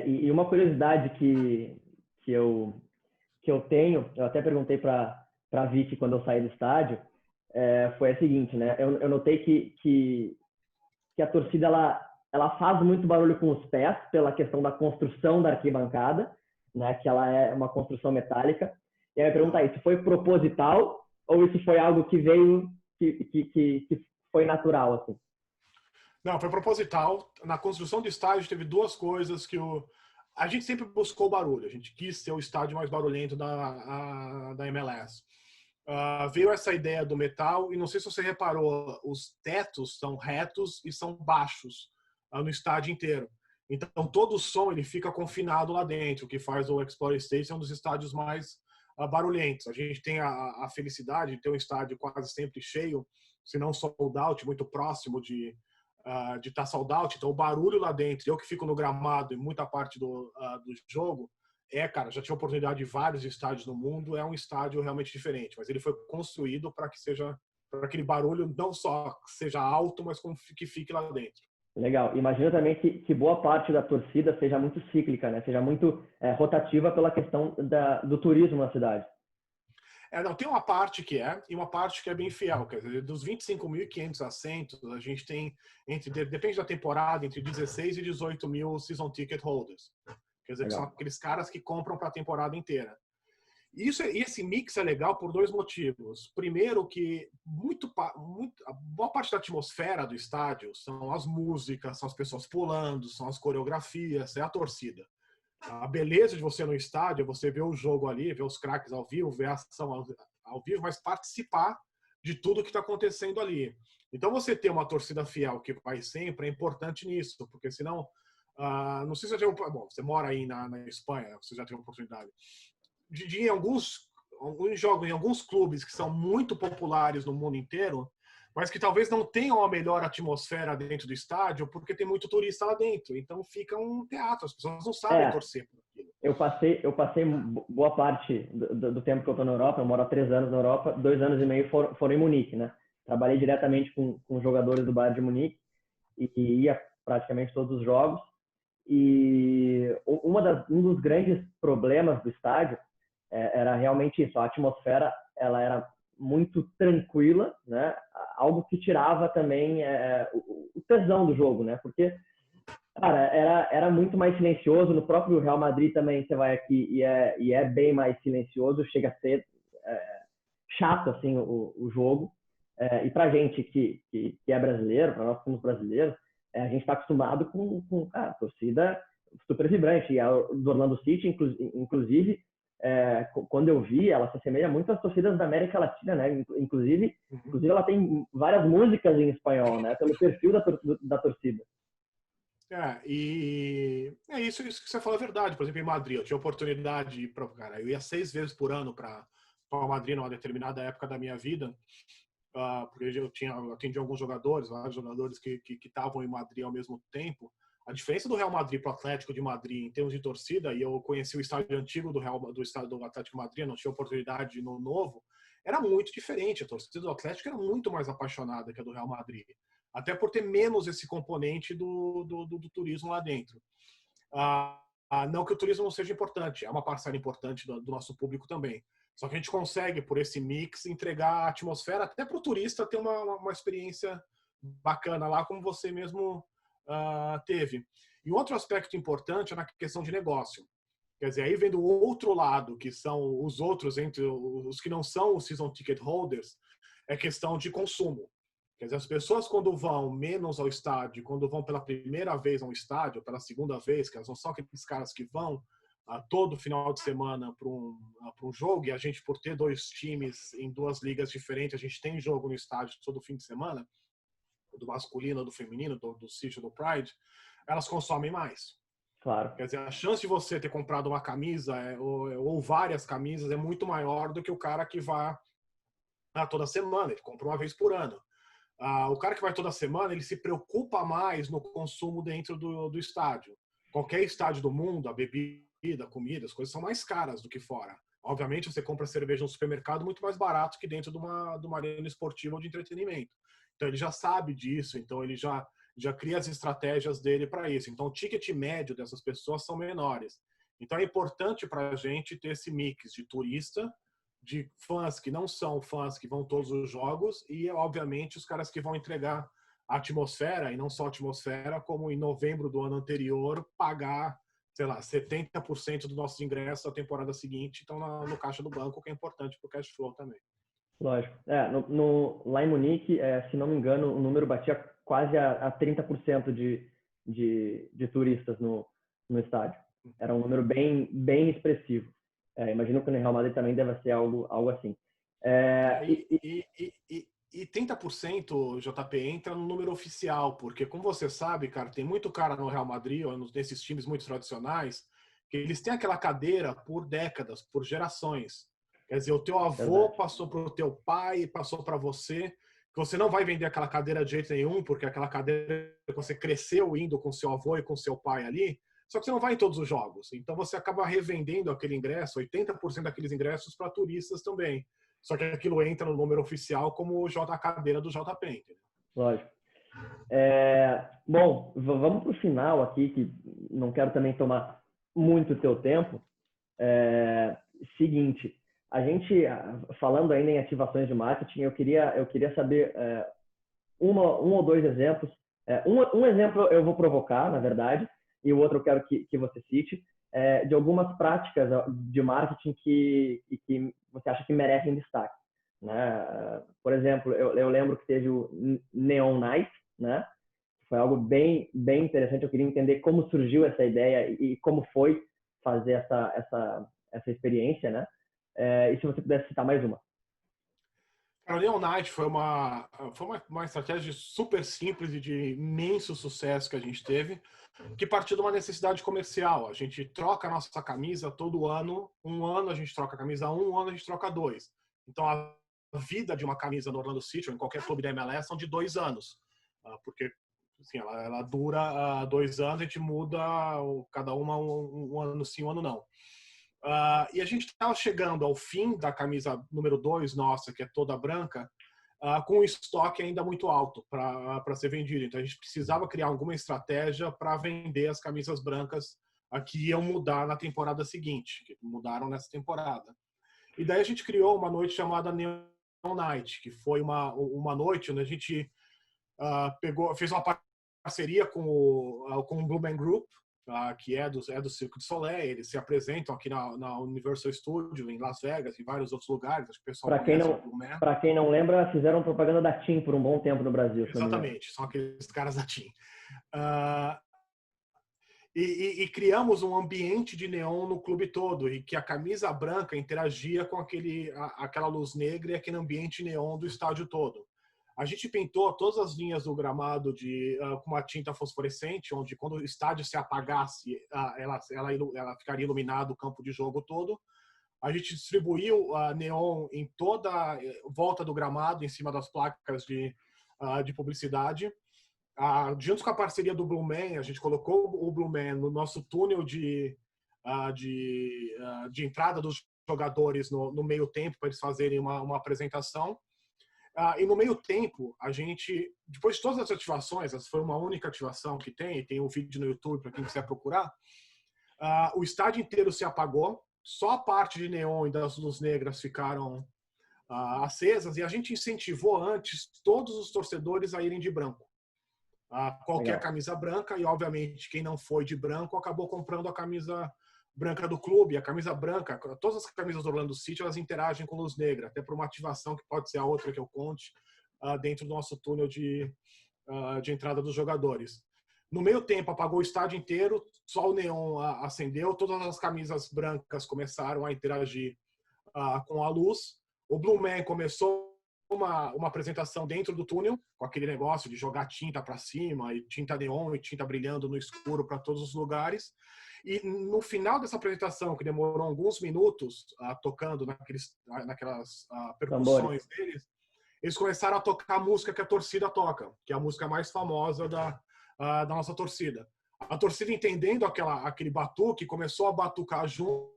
E uma curiosidade que eu tenho, eu até perguntei para a Vicky quando eu saí do estádio, foi a seguinte, né? Eu notei que a torcida ela faz muito barulho com os pés pela questão da construção da arquibancada, né? Que ela é uma construção metálica. E aí eu ia perguntar, isso foi proposital ou isso foi algo que veio que foi natural, assim? Não, foi proposital. Na construção do estádio teve duas coisas que a gente sempre buscou barulho. A gente quis ser o estádio mais barulhento da MLS. Veio essa ideia do metal e não sei se você reparou, os tetos são retos e são baixos no estádio inteiro. Então todo o som ele fica confinado lá dentro, o que faz o Explorer Stadium ser um dos estádios mais barulhentos. A gente tem a felicidade de ter um estádio quase sempre cheio, se não sold out, muito próximo de estar sold out. Então o barulho lá dentro, eu que fico no gramado em muita parte do jogo, cara, já tive a oportunidade de vários estádios no mundo, é um estádio realmente diferente, mas ele foi construído para que seja, para aquele barulho não só seja alto, mas que fique lá dentro. Legal. Imagina também que boa parte da torcida seja muito cíclica, né? Seja muito rotativa pela questão do turismo na cidade. Não, tem uma parte que e uma parte que é bem fiel. Quer dizer, dos 25.500 assentos, a gente tem, depende da temporada, entre 16 e 18 mil season ticket holders. Quer dizer, que são aqueles caras que compram para a temporada inteira. E esse mix é legal por dois motivos. Primeiro, que a boa parte da atmosfera do estádio são as músicas, são as pessoas pulando, são as coreografias, é a torcida. A beleza de você no estádio é você ver o jogo ali, ver os craques ao vivo, ver a ação ao vivo, mas participar de tudo que está acontecendo ali. Então, você ter uma torcida fiel que vai sempre é importante nisso, porque senão... não sei se você mora aí na Espanha, você já teve a oportunidade de ir em alguns jogos, em alguns clubes que são muito populares no mundo inteiro, mas que talvez não tenham a melhor atmosfera dentro do estádio, porque tem muito turista lá dentro. Então fica um teatro, as pessoas não sabem torcer por aquilo. Eu passei boa parte do tempo que eu estou na Europa, eu moro há 3 anos na Europa, 2 anos e meio foram em Munique, né? Trabalhei diretamente com jogadores do Bayern de Munique e ia praticamente todos os jogos. E um dos grandes problemas do estádio era realmente isso, a atmosfera ela era muito tranquila, né? Algo que tirava também o tesão do jogo, né? Porque, cara, era muito mais silencioso. No próprio Real Madrid também você vai aqui e é bem mais silencioso, chega a ser chato assim o jogo. E para a gente que é brasileiro, para nós que somos brasileiros, a gente está acostumado com torcida super vibrante. E a do Orlando City, inclusive, quando eu vi, ela se assemelha muito às torcidas da América Latina, né? Inclusive ela tem várias músicas em espanhol, né? Pelo perfil da torcida. E é isso que você falou é verdade. Por exemplo, em Madrid, eu tinha oportunidade de ir cara, eu ia 6 vezes por ano para Madrid numa determinada época da minha vida, porque eu atendi alguns jogadores, vários jogadores que estavam em Madrid ao mesmo tempo. A diferença do Real Madrid para o Atlético de Madrid em termos de torcida, e eu conheci o estádio antigo do estádio do Atlético de Madrid, não tinha oportunidade no novo, era muito diferente. A torcida do Atlético era muito mais apaixonada que a do Real Madrid, até por ter menos esse componente do turismo lá dentro. Não que o turismo não seja importante, é uma parcela importante do nosso público também. Só que a gente consegue, por esse mix, entregar a atmosfera até para o turista ter uma experiência bacana lá, como você mesmo teve. E outro aspecto importante é na questão de negócio. Quer dizer, aí vem do outro lado, que são os outros, entre os que não são os season ticket holders, é questão de consumo. Quer dizer, as pessoas quando vão menos ao estádio, quando vão pela primeira vez ao estádio, pela segunda vez, que elas não são aqueles caras que vão todo final de semana para um jogo, e a gente, por ter 2 times em 2 ligas diferentes, a gente tem jogo no estádio todo fim de semana, do masculino, do feminino, do City, do Pride, elas consomem mais. Claro. Quer dizer, a chance de você ter comprado uma camisa ou várias camisas é muito maior do que o cara que vai toda semana, ele compra uma vez por ano. O cara que vai toda semana, ele se preocupa mais no consumo dentro do estádio. Qualquer estádio do mundo, a bebida, a comida, as coisas são mais caras do que fora. Obviamente, você compra cerveja no supermercado muito mais barato que dentro de uma arena esportiva ou de entretenimento. Então, ele já sabe disso, então ele já cria as estratégias dele para isso. Então, o ticket médio dessas pessoas são menores. Então, é importante para a gente ter esse mix de turista, de fãs que não são fãs que vão todos os jogos e, obviamente, os caras que vão entregar a atmosfera, e não só a atmosfera, como em novembro do ano anterior, pagar, sei lá, 70% dos nossos ingressos da temporada seguinte estão no caixa do banco, que é importante para o cash flow também. Lógico. Lá em Munique, se não me engano, o número batia quase a 30% de turistas no estádio. Era um número bem, bem expressivo. Imagino que no Real Madrid também deve ser algo assim. E 30%, JP, entra no número oficial, porque, como você sabe, cara, tem muito cara no Real Madrid, ou nesses times muito tradicionais, que eles têm aquela cadeira por décadas, por gerações. Quer dizer, o teu avô passou para o teu pai, passou para você, que você não vai vender aquela cadeira de jeito nenhum, porque aquela cadeira que você cresceu indo com seu avô e com seu pai ali, só que você não vai em todos os jogos. Então você acaba revendendo aquele ingresso, 80% daqueles ingressos para turistas também. Só que aquilo entra no número oficial como a cadeira do JP. Entendeu? Lógico. Bom, vamos para o final aqui, que não quero também tomar muito teu tempo. Seguinte, a gente, falando ainda em ativações de marketing, eu queria saber um ou 2 exemplos. Um exemplo eu vou provocar, na verdade, e o outro eu quero que você cite, de algumas práticas de marketing que você acha que merecem destaque. Né? Por exemplo, eu lembro que teve o Neon Night, né? Foi algo bem, bem interessante. Eu queria entender como surgiu essa ideia e como foi fazer essa experiência, né? E se você pudesse citar mais uma. O Neon Night foi uma estratégia super simples e de imenso sucesso que a gente teve, que partiu de uma necessidade comercial. A gente troca a nossa camisa todo ano. Um ano a gente troca a camisa 1, um ano a gente troca 2. Então, a vida de uma camisa no Orlando City ou em qualquer clube da MLS são de 2 anos. Porque assim, ela dura 2 anos, a gente muda cada uma um ano sim, um ano não. E a gente estava chegando ao fim da camisa número 2 nossa, que é toda branca, com o estoque ainda muito alto para ser vendido. Então a gente precisava criar alguma estratégia para vender as camisas brancas que iam mudar na temporada seguinte, que mudaram nessa temporada. E daí a gente criou uma noite chamada Neon Night, que foi uma noite onde a gente fez uma parceria com o Blue Man Group, que é do Cirque du Soleil. Eles se apresentam aqui na Universal Studio, em Las Vegas, em vários outros lugares. Acho que o pessoal conhece o Blue Man. Para quem não lembra, fizeram propaganda da TIM por um bom tempo no Brasil. Exatamente, são aqueles caras da TIM. E criamos um ambiente de neon no clube todo, e que a camisa branca interagia com aquela luz negra e aquele ambiente neon do estádio todo. A gente pintou todas as linhas do gramado com uma tinta fosforescente, onde quando o estádio se apagasse, ela ficaria iluminado o campo de jogo todo. A gente distribuiu neon em toda a volta do gramado, em cima das placas de publicidade. Junto com a parceria do Blue Man, a gente colocou o Blue Man no nosso túnel de entrada dos jogadores no meio tempo, para eles fazerem uma apresentação. E no meio tempo, a gente, depois de todas as ativações, essa foi uma única ativação que tem um vídeo no YouTube para quem quiser procurar, o estádio inteiro se apagou, só a parte de neon e das luzes negras ficaram acesas, e a gente incentivou antes todos os torcedores a irem de branco. Qualquer camisa branca, e obviamente quem não foi de branco acabou comprando a camisa branca do clube. A camisa branca, todas as camisas do Orlando City, elas interagem com luz negra, até por uma ativação que pode ser a outra que eu conte, dentro do nosso túnel de entrada dos jogadores. No meio tempo, apagou o estádio inteiro, só o neon acendeu, todas as camisas brancas começaram a interagir com a luz. O Blue Man começou uma apresentação dentro do túnel, com aquele negócio de jogar tinta para cima, e tinta neon e tinta brilhando no escuro para todos os lugares. E no final dessa apresentação, que demorou alguns minutos, tocando naquelas percussões deles, eles começaram a tocar a música que a torcida toca, que é a música mais famosa da nossa torcida. A torcida, entendendo aquele batuque, começou a batucar junto,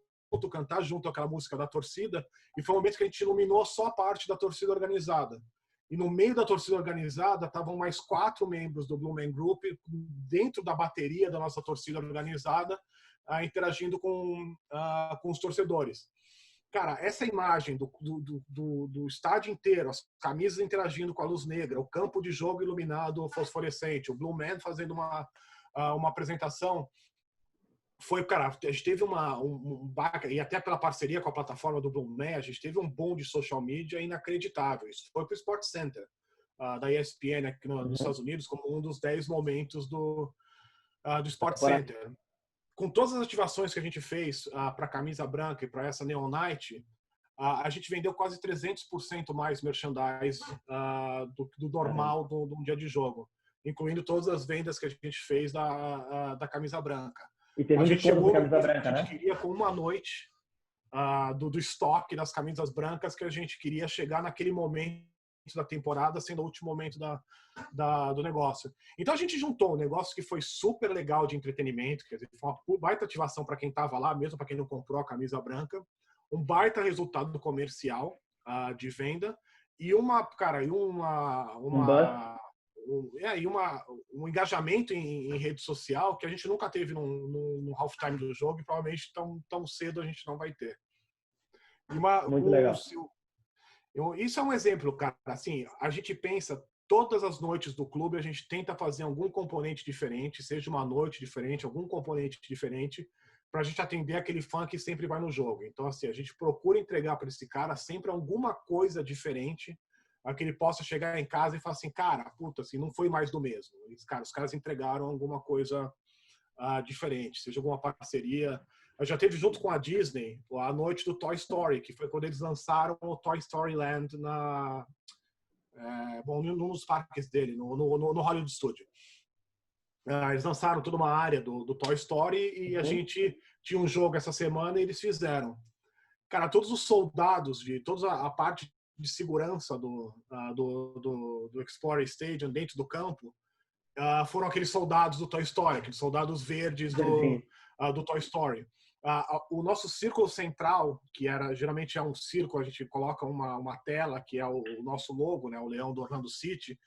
cantar junto aquela música da torcida, e foi um momento que a gente iluminou só a parte da torcida organizada. E no meio da torcida organizada estavam mais 4 membros do Blue Man Group dentro da bateria da nossa torcida organizada, interagindo com os torcedores. Cara, essa imagem do estádio inteiro, as camisas interagindo com a luz negra, o campo de jogo iluminado fosforescente, o Blue Man fazendo uma apresentação, foi, cara, a gente teve e até pela parceria com a plataforma do Blue Man, a gente teve um boom de social media inacreditável. Isso foi para o Sports Center da ESPN aqui nos Estados Unidos, como um dos 10 momentos do Sports Center. Com todas as ativações que a gente fez para a camisa branca e para essa Neon Night, a gente vendeu quase 300% mais merchandise do normal de um dia de jogo, incluindo todas as vendas que a gente fez da camisa branca. E teve um desconto da camisa branca, né? A gente queria, com uma noite do estoque das camisas brancas, que a gente queria chegar naquele momento da temporada, sendo o último momento do negócio. Então a gente juntou um negócio que foi super legal de entretenimento, quer dizer, foi uma baita ativação para quem estava lá, mesmo para quem não comprou a camisa branca, um baita resultado comercial de venda, e um engajamento em rede social que a gente nunca teve no halftime do jogo, e provavelmente tão cedo a gente não vai ter. Muito legal. Isso é um exemplo, cara. Assim, a gente pensa todas as noites do clube, a gente tenta fazer algum componente diferente, seja uma noite diferente, algum componente diferente, para a gente atender aquele fã que sempre vai no jogo. Então, assim, a gente procura entregar para esse cara sempre alguma coisa diferente, a que ele possa chegar em casa e falar assim, cara, puta, assim, não foi mais do mesmo. Os caras entregaram alguma coisa diferente, seja alguma parceria. Já teve junto com a Disney a noite do Toy Story, que foi quando eles lançaram o Toy Story Land num dos parques dele, no Hollywood Studio. Eles lançaram toda uma área do Toy Story, e a gente tinha um jogo essa semana e eles fizeram. Cara, todos os soldados, toda a parte de segurança do Explorer Stadium dentro do campo, foram aqueles soldados do Toy Story, aqueles soldados verdes do Toy Story. O nosso círculo central, que geralmente é um círculo, a gente coloca uma tela, que é o nosso logo, né, o leão do Orlando City,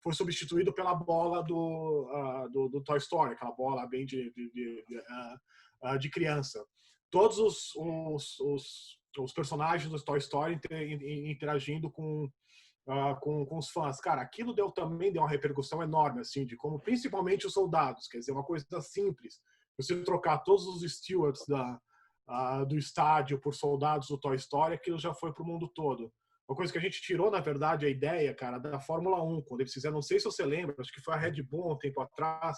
foi substituído pela bola do Toy Story, aquela bola bem de criança. Todos os personagens do Toy Story interagindo com os fãs. Cara, aquilo também deu uma repercussão enorme, assim, de como, principalmente os soldados, quer dizer, uma coisa simples, Você trocar todos os stewards do estádio por soldados do Toy Story, aquilo já foi para o mundo todo. Uma coisa que a gente tirou, na verdade, a ideia, cara, da Fórmula 1, quando eles fizeram, não sei se você lembra, acho que foi a Red Bull um tempo atrás,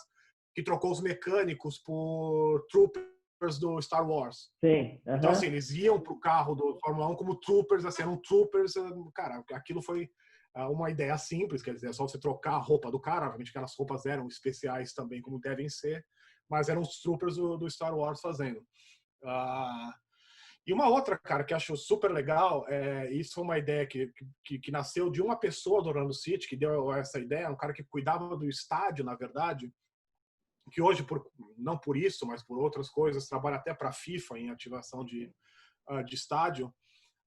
que trocou os mecânicos por troopers do Star Wars. Sim. Então, assim, eles iam pro carro do Fórmula 1 como troopers, assim, eram troopers, cara, aquilo foi uma ideia simples, quer dizer, é só você trocar a roupa do cara, obviamente aquelas roupas eram especiais também, como devem ser, mas eram os troopers do Star Wars fazendo. E uma outra, cara, que eu acho super legal, isso foi uma ideia que nasceu de uma pessoa do Orlando City, que deu essa ideia, um cara que cuidava do estádio, na verdade, que hoje, não por isso, mas por outras coisas, trabalha até para a FIFA em ativação de estádio.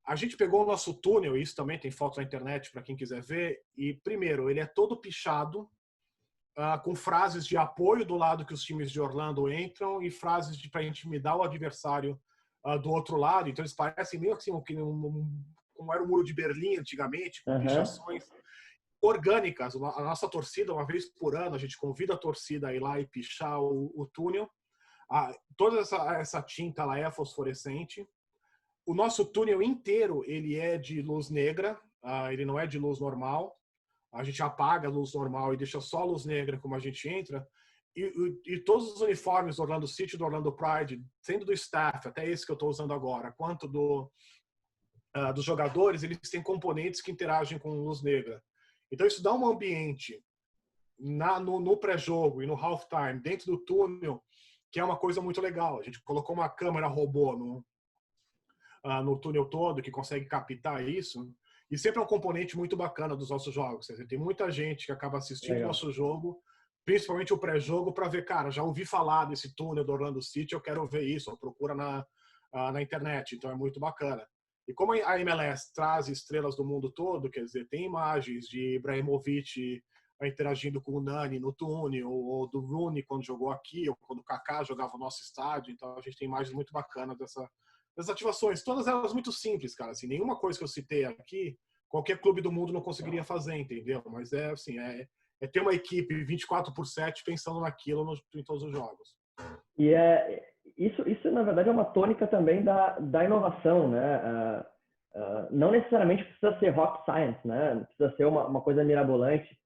A gente pegou o nosso túnel, isso também tem foto na internet para quem quiser ver, e primeiro, ele é todo pichado, com frases de apoio do lado que os times de Orlando entram e frases para intimidar o adversário do outro lado. Então eles parecem meio assim, como era o Muro de Berlim antigamente, com pichações orgânicas. A nossa torcida, uma vez por ano, a gente convida a torcida a ir lá e pichar o túnel. Toda essa tinta ela é fosforescente. O nosso túnel inteiro ele é de luz negra, ele não é de luz normal. A gente apaga a luz normal e deixa só a luz negra como a gente entra. E todos os uniformes do Orlando City, do Orlando Pride, sendo do staff, até esse que eu estou usando agora, quanto dos jogadores, eles têm componentes que interagem com luz negra. Então isso dá um ambiente no pré-jogo e no halftime, dentro do túnel, que é uma coisa muito legal. A gente colocou uma câmera robô no túnel todo que consegue captar isso. E sempre é um componente muito bacana dos nossos jogos. Tem muita gente que acaba assistindo o nosso jogo, principalmente o pré-jogo, para ver, cara, já ouvi falar desse túnel do Orlando City, eu quero ver isso, procura na internet, então é muito bacana. E como a MLS traz estrelas do mundo todo, quer dizer, tem imagens de Ibrahimovic interagindo com o Nani no túnel, ou do Rooney quando jogou aqui, ou quando o Kaká jogava no nosso estádio, então a gente tem imagens muito bacanas dessas ativações, todas elas muito simples, cara, assim, nenhuma coisa que eu citei aqui, qualquer clube do mundo não conseguiria fazer, entendeu? Mas assim, ter uma equipe 24/7 pensando naquilo em todos os jogos. E isso, na verdade, é uma tônica também da inovação, né? Não necessariamente precisa ser rock science, né? Não precisa ser uma coisa mirabolante.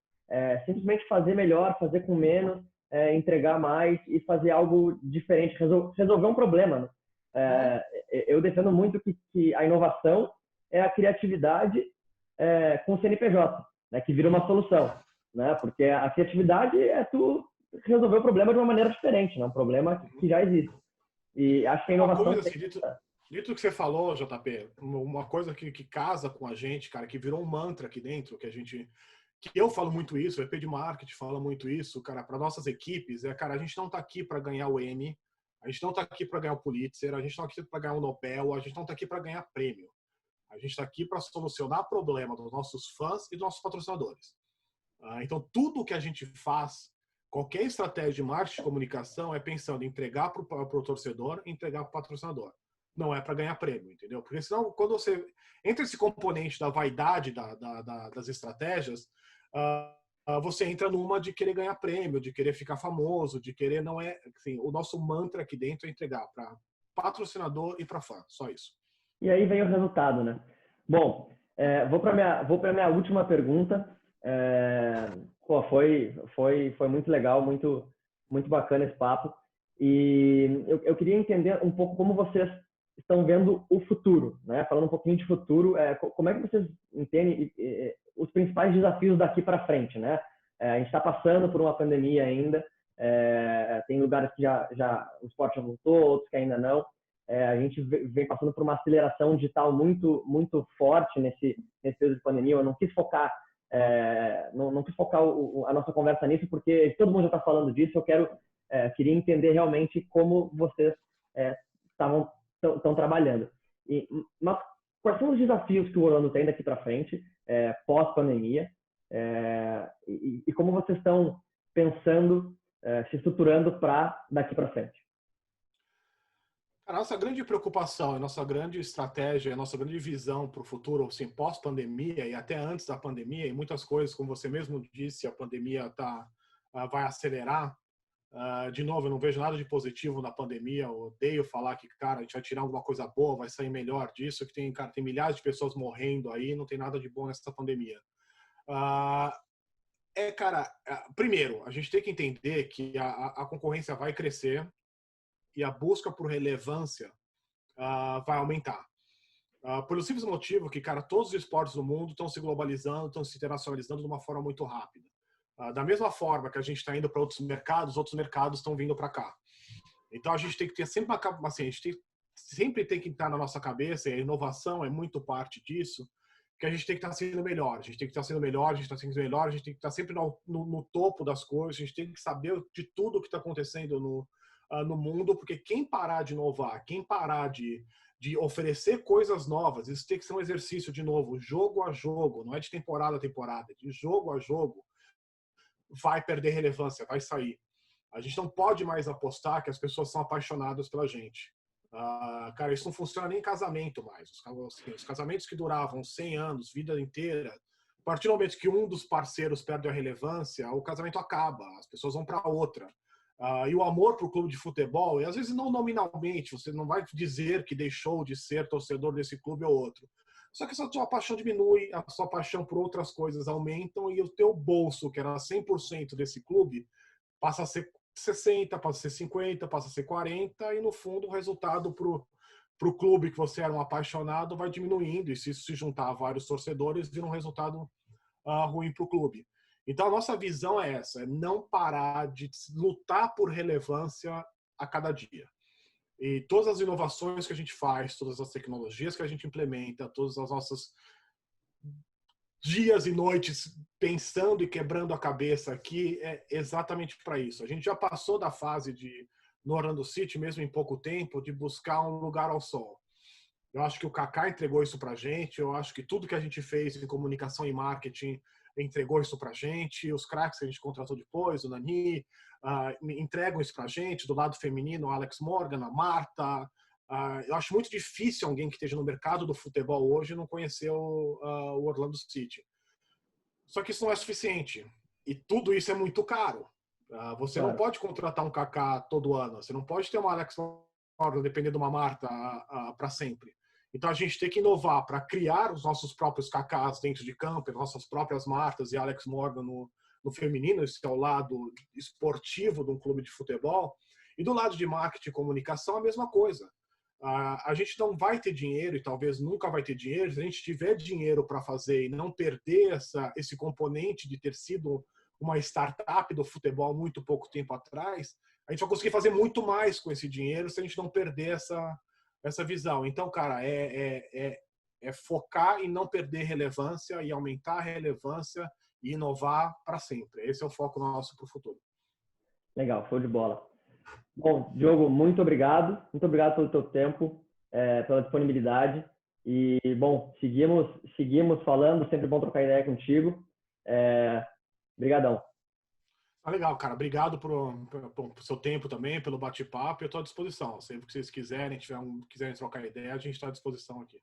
Simplesmente fazer melhor, fazer com menos, entregar mais e fazer algo diferente, resolver um problema, né? Eu defendo muito que a inovação é a criatividade com o CNPJ, né? Que vira uma solução, né? Porque a criatividade é tu resolver o problema de uma maneira diferente, né? Um problema que já existe. E acho que a inovação... Uma coisa, assim, dito que você falou, JP, uma coisa que casa com a gente, cara, que virou um mantra aqui dentro, que eu falo muito isso, o EP de marketing fala muito isso, cara, para nossas equipes, cara, a gente não tá aqui para ganhar o Emmy, a gente não tá aqui para ganhar o Pulitzer, a gente não tá aqui para ganhar o Nobel, a gente não tá aqui para ganhar prêmio. A gente está aqui para solucionar problema dos nossos fãs e dos nossos patrocinadores. Então, tudo que a gente faz, qualquer estratégia de marketing de comunicação é pensando em entregar para o torcedor e entregar para o patrocinador. Não é para ganhar prêmio, entendeu? Porque senão, quando você entra esse componente da vaidade das estratégias, você entra numa de querer ganhar prêmio, de querer ficar famoso, de querer... Não é, assim, o nosso mantra aqui dentro é entregar para patrocinador e para fã, só isso. E aí vem o resultado, né? Bom, vou para minha última pergunta. Foi muito legal, muito bacana esse papo. E eu queria entender um pouco como vocês estão vendo o futuro, né? Falando um pouquinho de futuro, como é que vocês entendem os principais desafios daqui para frente, né? A gente está passando por uma pandemia ainda, tem lugares que já o esporte já voltou, outros que ainda não. A gente vem passando por uma aceleração digital muito forte nesse período de pandemia. Eu não quis focar a nossa conversa nisso, porque todo mundo já está falando disso. Queria entender realmente como vocês estão trabalhando. Mas quais são os desafios que o Orlando tem daqui para frente, pós-pandemia, e como vocês estão pensando, se estruturando para daqui para frente? A nossa grande preocupação, a nossa grande estratégia, a nossa grande visão para o futuro, assim, pós-pandemia e até antes da pandemia, e muitas coisas, como você mesmo disse, a pandemia vai acelerar. De novo, eu não vejo nada de positivo na pandemia. Eu odeio falar que, cara, a gente vai tirar alguma coisa boa, vai sair melhor disso, que tem, cara, tem milhares de pessoas morrendo aí, não tem nada de bom nessa pandemia. Cara, primeiro, a gente tem que entender que a concorrência vai crescer e a busca por relevância vai aumentar. Pelo simples motivo que, cara, todos os esportes do mundo estão se globalizando, estão se internacionalizando de uma forma muito rápida. Da mesma forma que a gente está indo para outros mercados estão vindo para cá. Então a gente tem que ter sempre assim, sempre tem que estar na nossa cabeça, e a inovação é muito parte disso, que a gente tem que estar sendo melhor, a gente tem que estar sendo melhor, a gente está sendo melhor, a gente tem que estar sempre no topo das coisas, a gente tem que saber de tudo o que está acontecendo no mundo, porque quem parar de inovar, quem parar de oferecer coisas novas, isso tem que ser um exercício de novo, jogo a jogo, não é de temporada a temporada, de jogo a jogo, vai perder relevância, vai sair. A gente não pode mais apostar que as pessoas são apaixonadas pela gente. Cara, isso não funciona nem em casamento mais. Os casamentos que duravam 100 anos, vida inteira, a partir do momento que um dos parceiros perde a relevância, o casamento acaba, as pessoas vão para outra. E o amor para o clube de futebol, e às vezes não nominalmente, você não vai dizer que deixou de ser torcedor desse clube ou outro. Só que a sua paixão diminui, a sua paixão por outras coisas aumentam e o teu bolso, que era 100% desse clube, passa a ser 60, passa a ser 50, passa a ser 40 e no fundo o resultado pro clube que você era um apaixonado vai diminuindo e se isso se juntar a vários torcedores vira um resultado ruim pro clube. Então a nossa visão é essa, é não parar de lutar por relevância a cada dia. E todas as inovações que a gente faz, todas as tecnologias que a gente implementa, todas as nossas dias e noites pensando e quebrando a cabeça aqui é exatamente para isso. A gente já passou da fase no Orlando City, mesmo em pouco tempo, de buscar um lugar ao sol. Eu acho que o Kaká entregou isso para a gente, eu acho que tudo que a gente fez em comunicação e marketing entregou isso para a gente, os craques que a gente contratou depois, o Nani, entregam isso para a gente, do lado feminino, o Alex Morgan, a Marta. Eu acho muito difícil alguém que esteja no mercado do futebol hoje não conhecer o Orlando City. Só que isso não é suficiente. E tudo isso é muito caro. Você não pode contratar um Kaká todo ano. Você não pode ter uma Alex Morgan, dependendo de uma Marta, para sempre. Então a gente tem que inovar para criar os nossos próprios Kakás dentro de campo, as nossas próprias Martas e Alex Morgan no feminino, esse é o lado esportivo de um clube de futebol. E do lado de marketing e comunicação, a mesma coisa. A gente não vai ter dinheiro, e talvez nunca vai ter dinheiro, se a gente tiver dinheiro para fazer e não perder esse componente de ter sido uma startup do futebol muito pouco tempo atrás, a gente vai conseguir fazer muito mais com esse dinheiro se a gente não perder essa visão. Então, cara, é focar em não perder relevância e aumentar a relevância e inovar para sempre. Esse é o foco nosso para o futuro. Legal, show de bola. Bom, Diogo, muito obrigado pelo teu tempo, pela disponibilidade e, bom, seguimos falando, sempre bom trocar ideia contigo. Obrigadão. Legal, cara. Obrigado por seu tempo também, pelo bate-papo. Eu estou à disposição. Sempre que vocês quiserem trocar ideia, a gente está à disposição aqui.